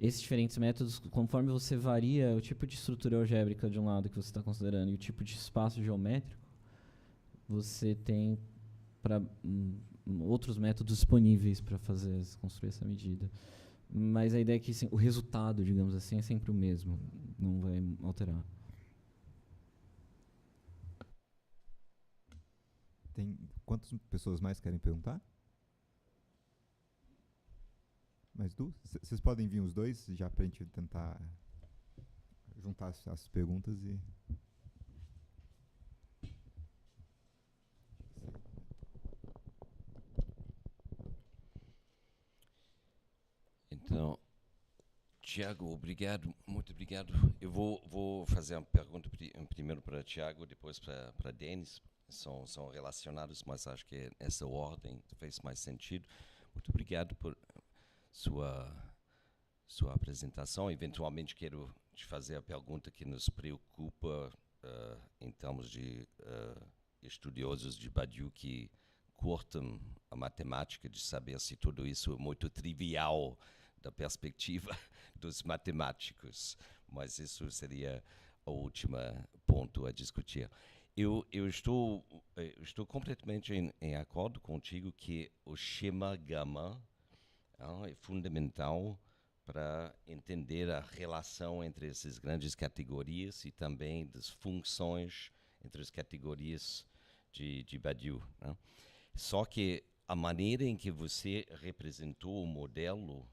esses diferentes métodos, conforme você varia o tipo de estrutura algébrica de um lado que você está considerando e o tipo de espaço geométrico, você tem outros métodos disponíveis para construir essa medida. Mas a ideia é que sim, o resultado, digamos assim, é sempre o mesmo, não vai alterar. Quantas pessoas mais querem perguntar? Mais duas? Vocês podem vir os dois, já para a gente tentar juntar as perguntas e... Então, Tiago, obrigado, muito obrigado. Eu vou fazer uma pergunta primeiro para Tiago, depois para Denis. São relacionados, mas acho que essa ordem fez mais sentido. Muito obrigado por sua apresentação. Eventualmente quero te fazer a pergunta que nos preocupa em termos de estudiosos de Badiou que curtam a matemática, de saber se tudo isso é muito trivial da perspectiva dos matemáticos. Mas isso seria o último ponto a discutir. Eu estou completamente em acordo contigo que o schema gama é fundamental para entender a relação entre essas grandes categorias e também das funções entre as categorias de Badiou, né? Só que a maneira em que você representou o modelo,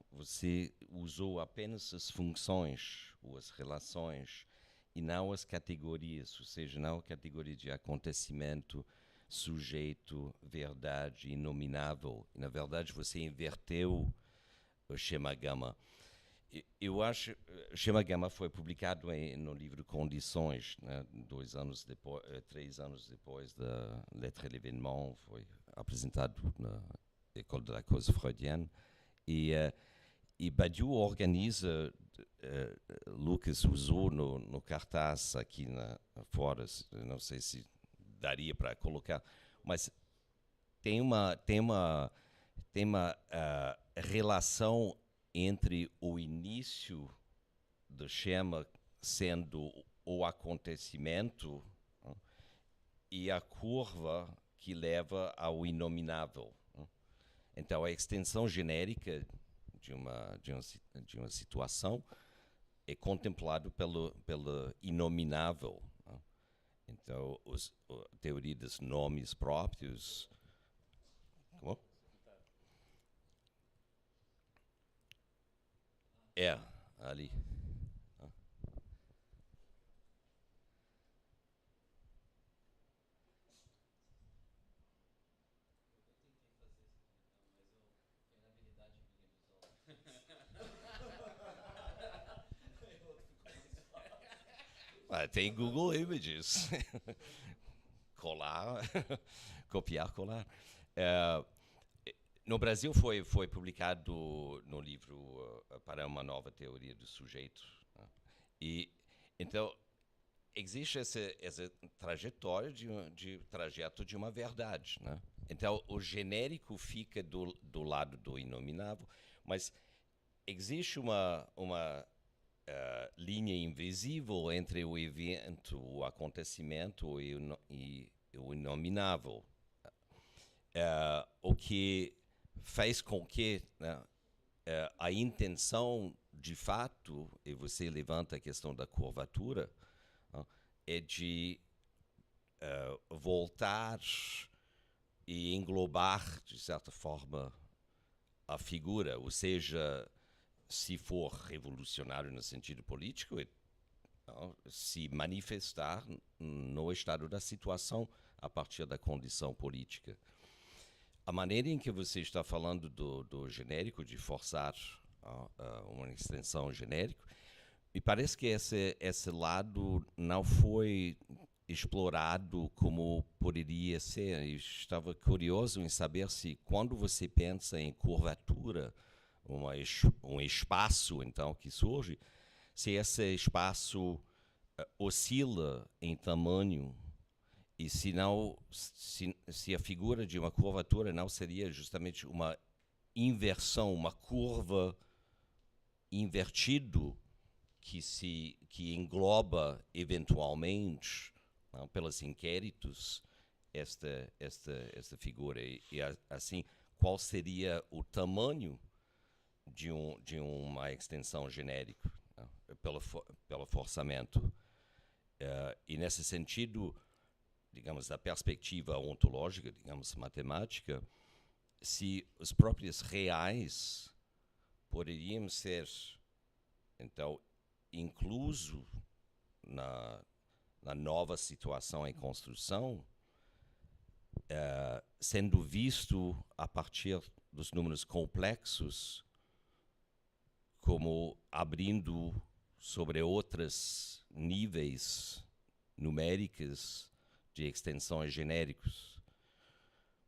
você usou apenas as funções ou as relações e não as categorias, ou seja, não a categoria de acontecimento, sujeito, verdade, inominável. E, na verdade, você inverteu o schema gama. Eu acho que o schema gama foi publicado no livro Condições, né, 3 anos depois da Lettre à l'événement, foi apresentado na École de la Cause Freudienne. E Badiou organiza, Lucas usou no cartaz aqui fora, não sei se daria para colocar, mas tem uma relação entre o início do schema sendo o acontecimento, né, e a curva que leva ao inominável, né. Então, a extensão genérica de uma situação é contemplado pelo inominável, né? Então, a teoria dos nomes próprios... Como? Ali. Tem Google Images. Colar, copiar, colar. No Brasil foi publicado no livro Para uma Nova Teoria do Sujeito, né? E então existe essa trajetória de trajeto de uma verdade, né? Então o genérico fica do lado do inominável, mas existe uma linha invisível entre o evento, o acontecimento e o inominável, o que faz com que, né, a intenção de fato, e você levanta a questão da curvatura, é de voltar e englobar, de certa forma, a figura, ou seja, se for revolucionário no sentido político, se manifestar no estado da situação a partir da condição política. A maneira em que você está falando do genérico, de forçar uma extensão genérico, me parece que esse lado não foi explorado como poderia ser. Eu estava curioso em saber se, quando você pensa em curvatura, um espaço, então, que surge, se esse espaço oscila em tamanho, e se a figura de uma curvatura não seria justamente uma inversão, uma curva invertido que engloba eventualmente, não, pelos inquéritos, esta figura, e assim, qual seria o tamanho de uma extensão genérica, não, pelo forçamento. E nesse sentido, digamos, da perspectiva ontológica, digamos, matemática, se os próprios reais poderiam ser, então, incluso na nova situação em construção, sendo visto a partir dos números complexos como abrindo sobre outros níveis numéricos de extensões genéricos.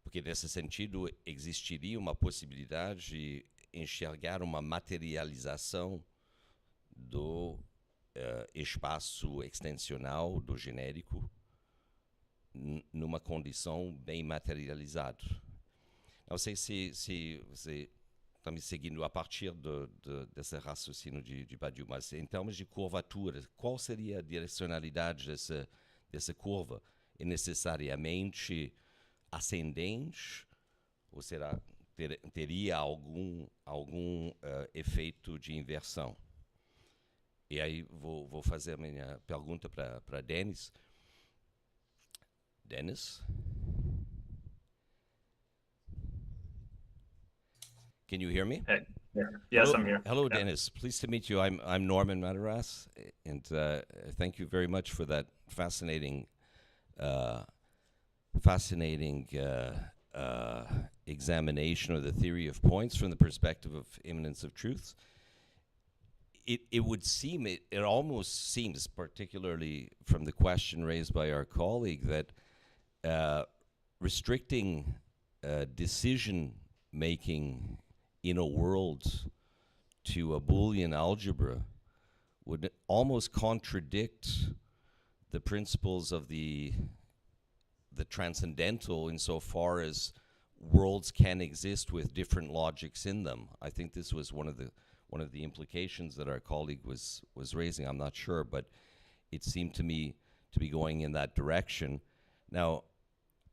Porque, nesse sentido, existiria uma possibilidade de enxergar uma materialização do espaço extensional do genérico numa condição bem materializada. Não sei se você está me seguindo a partir desse raciocínio de Badiou, mas em termos de curvatura, qual seria a direcionalidade dessa curva? É necessariamente ascendente, ou teria algum efeito de inversão? E aí vou fazer a minha pergunta para Dennis. Dennis? Can you hear me? Hey, yeah. Yes, Hello, I'm here. Hello, Yeah. Dennis. Pleased to meet you. I'm Norman Mataras, and thank you very much for that fascinating examination of the theory of points from the perspective of immanence of truths. It would seem, it almost seems, particularly from the question raised by our colleague, that restricting decision-making in a world to a Boolean algebra would almost contradict the principles of the transcendental insofar as worlds can exist with different logics in them. I think this was one of the implications that our colleague was raising. I'm not sure, but it seemed to me to be going in that direction. Now,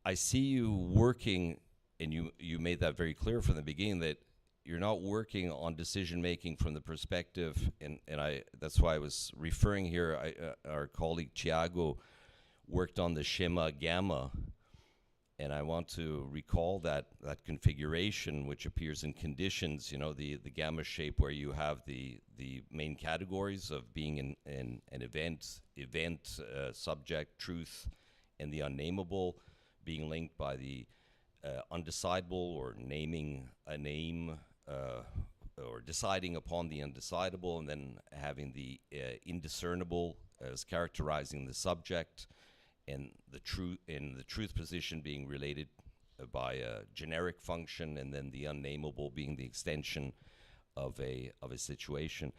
I see you working, and you made that very clear from the beginning, that you're not working on decision-making from the perspective, and that's why I was referring here, our colleague Thiago worked on the schema gamma, and I want to recall that configuration which appears in conditions, the gamma shape where you have the main categories of being an event, subject, truth, and the unnameable being linked by the undecidable, or naming a name, or deciding upon the undecidable, and then having the indiscernible as characterizing the subject, and the truth position being related by a generic function, and then the unnameable being the extension of a situation.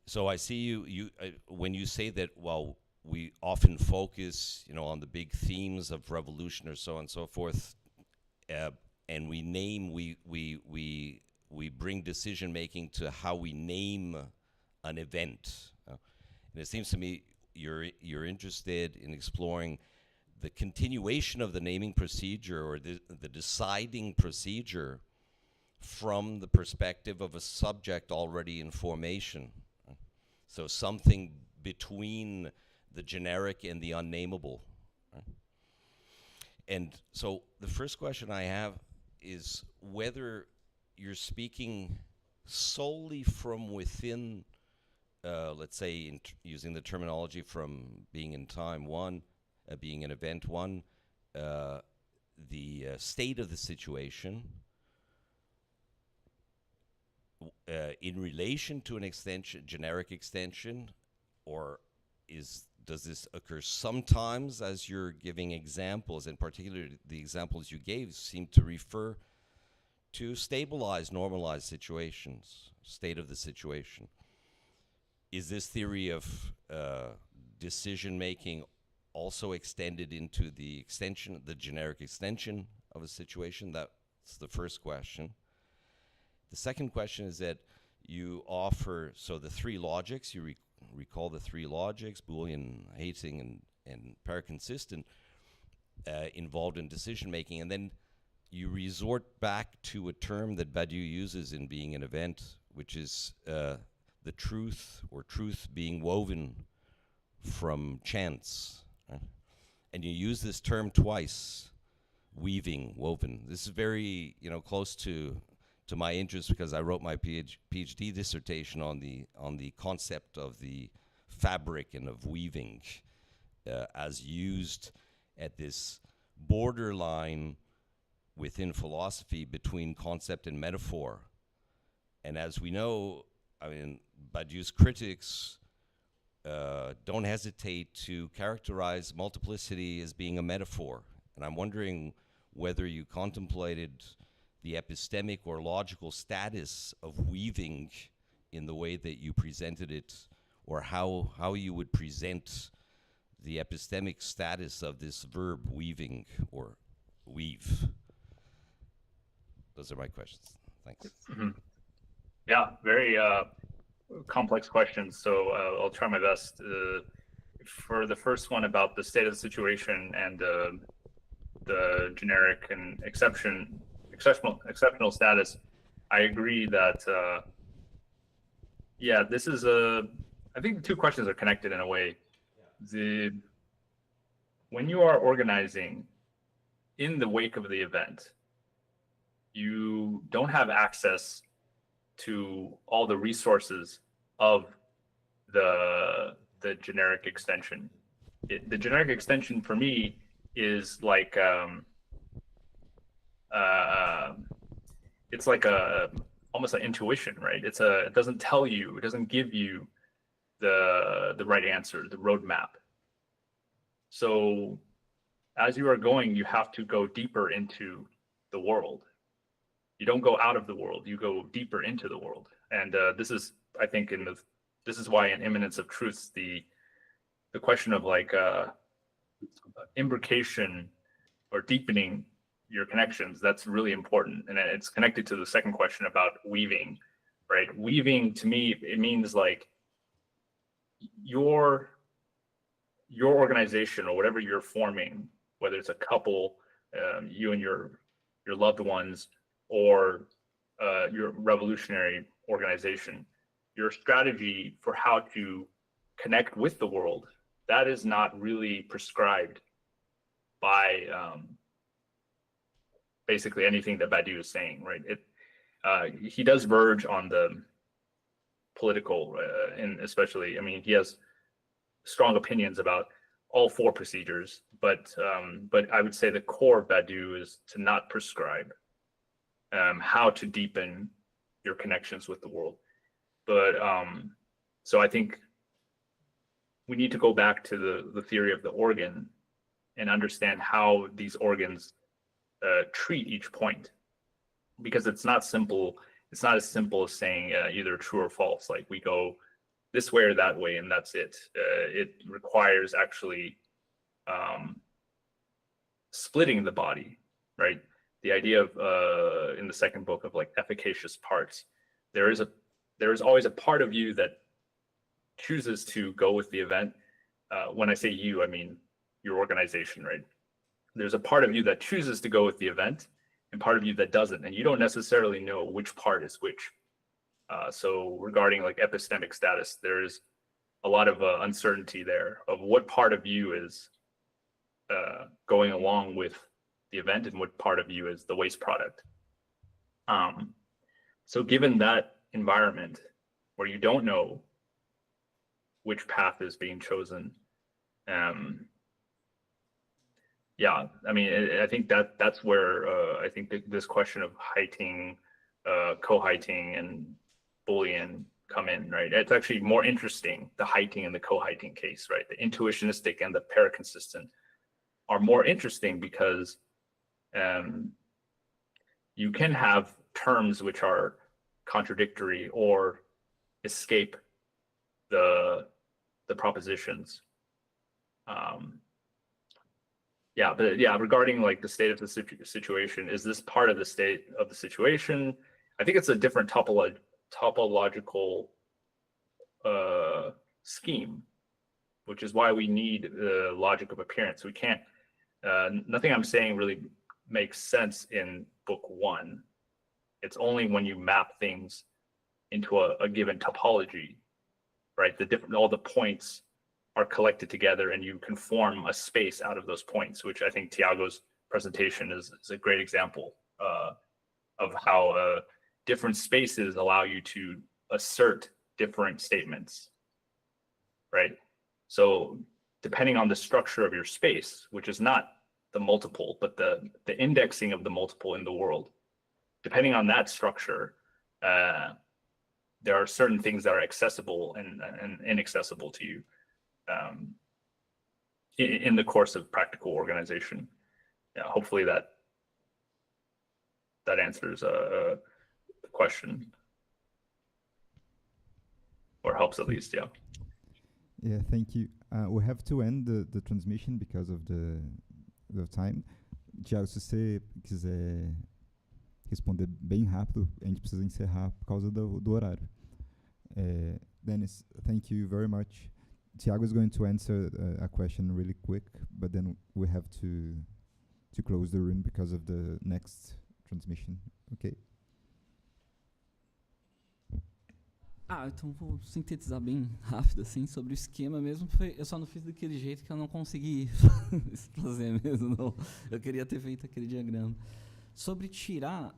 So I see you when you say that, well, we often focus, on the big themes of revolution or so on and so forth, and we name, we bring decision making to how we name an event. And it seems to me you're interested in exploring the continuation of the naming procedure, or the deciding procedure from the perspective of a subject already in formation. So something between the generic and the unnameable. And so the first question I have is whether you're speaking solely from within, let's say, using the terminology from being in time one, being in event one, the state of the situation, in relation to an extension, generic extension, or does this occur sometimes as you're giving examples, and particularly the examples you gave seem to refer to stabilized, normalized situations, state of the situation. Is this theory of decision-making also extended into the extension, the generic extension of a situation? That's the first question. The second question is that you offer, so the three logics, you recall the three logics, Boolean, Hating, and paraconsistent, involved in decision-making, and then you resort back to a term that Badiou uses in Being an Event, which is the truth, or truth being woven from chance. Right? And you use this term twice, weaving, woven. This is very, close to my interest, because I wrote my PhD dissertation on the concept of the fabric and of weaving as used at this borderline within philosophy between concept and metaphor. And as we know, Badiou's critics don't hesitate to characterize multiplicity as being a metaphor. And I'm wondering whether you contemplated the epistemic or logical status of weaving in the way that you presented it, or how you would present the epistemic status of this verb, weaving or weave. Those are my questions. Thanks. Mm-hmm. Yeah, very complex questions. So I'll try my best. For the first one about the state of the situation and the generic and exceptional status, I agree that, this is I think the two questions are connected in a way. When you are organizing in the wake of the event, you don't have access to all the resources of the generic extension. The generic extension for me is like it's like almost an intuition, right? It doesn't tell you, it doesn't give you the right answer, the roadmap. So as you are going, you have to go deeper into the world. You don't go out of the world, you go deeper into the world. And this is, I think, this is why in Immanence of Truths, the question of like imbrication or deepening your connections, that's really important. And it's connected to the second question about weaving, right? Weaving, to me, it means like your organization or whatever you're forming, whether it's a couple, you and your loved ones, or your revolutionary organization, your strategy for how to connect with the world, that is not really prescribed by basically anything that Badiou is saying, right? He does verge on the political, and especially, he has strong opinions about all four procedures, but I would say the core of Badiou is to not prescribe how to deepen your connections with the world. But so I think we need to go back to the theory of the organ and understand how these organs treat each point, because it's not simple. It's not as simple as saying either true or false, like we go this way or that way and that's it. It requires actually splitting the body, right? The idea of in the second book of like efficacious parts, there is always a part of you that chooses to go with the event. When I say you, I mean your organization, right? There's a part of you that chooses to go with the event, and part of you that doesn't, and you don't necessarily know which part is which. So regarding like epistemic status, there's a lot of uncertainty there of what part of you is going along with the event and what part of you is the waste product. So given that environment where you don't know which path is being chosen, yeah, I mean, I think that's where I think this question of heighting, co-heighting, and Boolean come in, right? It's actually more interesting, the heighting and the co-heighting case, right? The intuitionistic and the paraconsistent are more interesting because you can have terms which are contradictory or escape the propositions. Yeah, but yeah, regarding like the state of the situation, is this part of the state of the situation? I think it's a different topological scheme, which is why we need the logic of appearance. We can't, nothing I'm saying really makes sense in book one. It's only when you map things into a given topology, right? All the points are collected together and you can form a space out of those points, which I think Tiago's presentation is a great example of how different spaces allow you to assert different statements, right? So depending on the structure of your space, which is not the multiple, but the indexing of the multiple in the world, depending on that structure, there are certain things that are accessible and inaccessible to you in the course of practical organization. Yeah, hopefully that answers the question, or helps at least. Yeah. Yeah, thank you. We have to end the transmission because of the time. Tiago, se você quiser responder bem rápido, a gente precisa encerrar por causa do horário. Dennis, thank you very much. Tiago is going to answer a question really quick, but then we have to close the room because of the next transmission. Okay. Então vou sintetizar bem rápido, assim, sobre o esquema mesmo. Eu só não fiz daquele jeito que eu não consegui fazer mesmo, não. Eu queria ter feito aquele diagrama. Sobre tirar,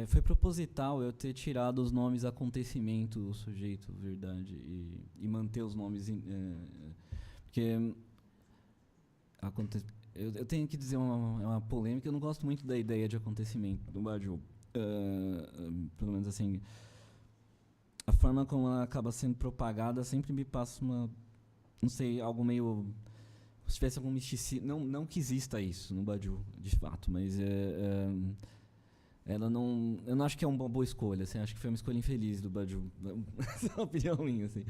foi proposital eu ter tirado os nomes acontecimento, sujeito, verdade, e manter os nomes, porque eu tenho que dizer uma polêmica, eu não gosto muito da ideia de acontecimento do Badiou. Pelo menos assim, a forma como ela acaba sendo propagada sempre me passa não sei, algo meio, se tivesse algum misticismo, não que exista isso no Badiou, de fato, mas ela não, eu não acho que é uma boa escolha, assim, acho que foi uma escolha infeliz do Badiou, essa é uma opinião minha, assim.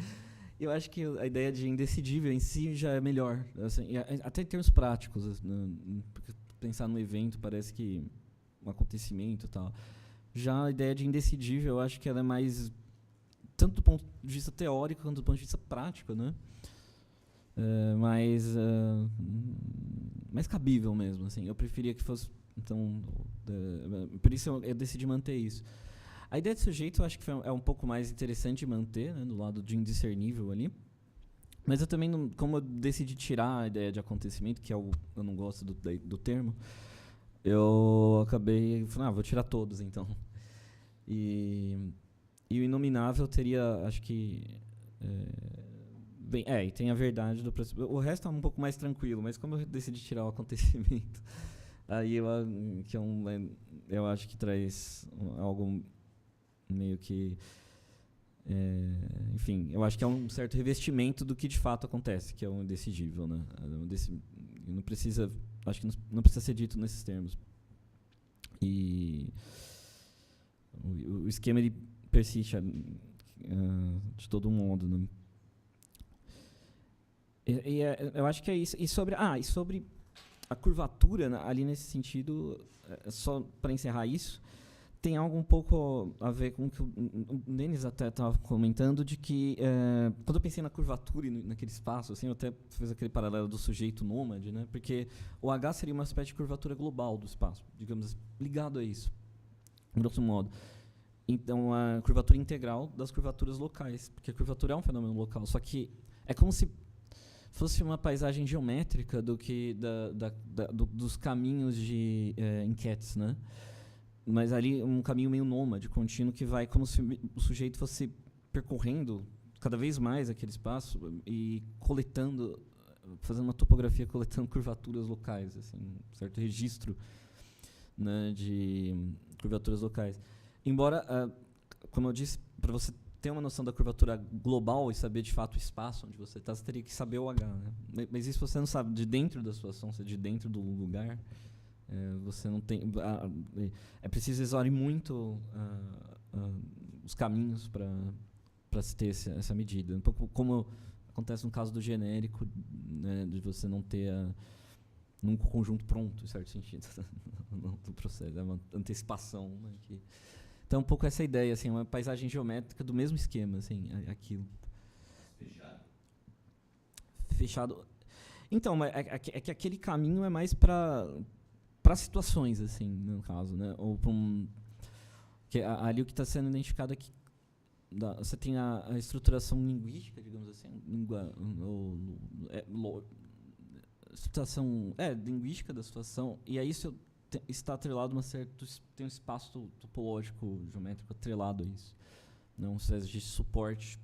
Eu acho que a ideia de indecidível em si já é melhor, assim, até em termos práticos, porque pensar no evento parece que um acontecimento e tal. Já a ideia de indecidível, eu acho que ela é mais, tanto do ponto de vista teórico quanto do ponto de vista prático, né? Mais cabível mesmo, assim. Eu preferia que fosse, então, por isso eu decidi manter isso. A ideia de sujeito eu acho que é um pouco mais interessante de manter, né, do lado de indiscernível ali. Mas eu também, como eu decidi tirar a ideia de acontecimento, que eu não gosto do termo, eu acabei falando, vou tirar todos, então. E o inominável teria, acho que... e tem a verdade do processo. O resto é um pouco mais tranquilo, mas como eu decidi tirar o acontecimento, aí eu acho que traz algo meio que... enfim, eu acho que é um certo revestimento do que de fato acontece, que é um indecidível, né? Não precisa, acho que não precisa ser dito nesses termos. E o esquema ele persiste de todo modo, né? Eu acho que é isso. E sobre a curvatura, ali nesse sentido, só para encerrar isso, tem algo um pouco a ver com o que o Denis até estava comentando, de que, quando eu pensei na curvatura e naquele espaço, assim, eu até fiz aquele paralelo do sujeito nômade, né? Porque o H seria uma espécie de curvatura global do espaço, digamos, ligado a isso, grosso modo. Então, a curvatura integral das curvaturas locais, porque a curvatura é um fenômeno local, só que é como se fosse uma paisagem geométrica do que dos caminhos de enquetes, né? Mas ali um caminho meio nômade, contínuo, que vai como se o sujeito fosse percorrendo cada vez mais aquele espaço e coletando, fazendo uma topografia, coletando curvaturas locais, assim, um certo registro, né, de curvaturas locais. Embora, como eu disse, para você ter uma noção da curvatura global e saber de fato o espaço onde você está, você teria que saber o H, né? Mas isso você não sabe de dentro da situação, se é de dentro do lugar. Você não tem. É preciso exaurir muito os caminhos para se ter essa medida. Um pouco como acontece no caso do genérico, né, de você não ter num conjunto pronto, em certo sentido, do processo. É uma antecipação. Né, então, um pouco essa ideia, assim, uma paisagem geométrica do mesmo esquema, assim, aquilo. Fechado. Então, é que aquele caminho é mais para situações, assim, no caso, né? Ou para que ali o que está sendo identificado é que você tem a estruturação linguística, digamos assim, estruturação linguística da situação, e aí isso está atrelado a tem um espaço topológico geométrico atrelado a isso, não seja de suporte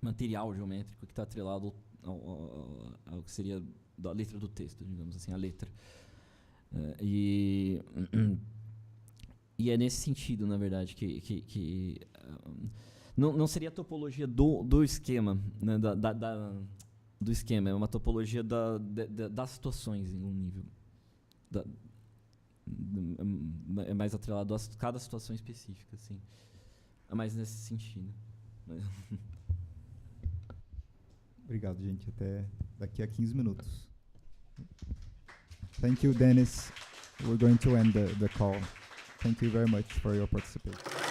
material geométrico que está atrelado ao que seria da letra do texto, digamos assim, a letra. E é nesse sentido, na verdade, que não seria a topologia do esquema, né, do esquema, é uma topologia das situações em um nível. É mais atrelado a cada situação específica, assim. É mais nesse sentido. Obrigado, gente. Até daqui a 15 minutos. Thank you, Dennis. We're going to end the call. Thank you very much for your participation.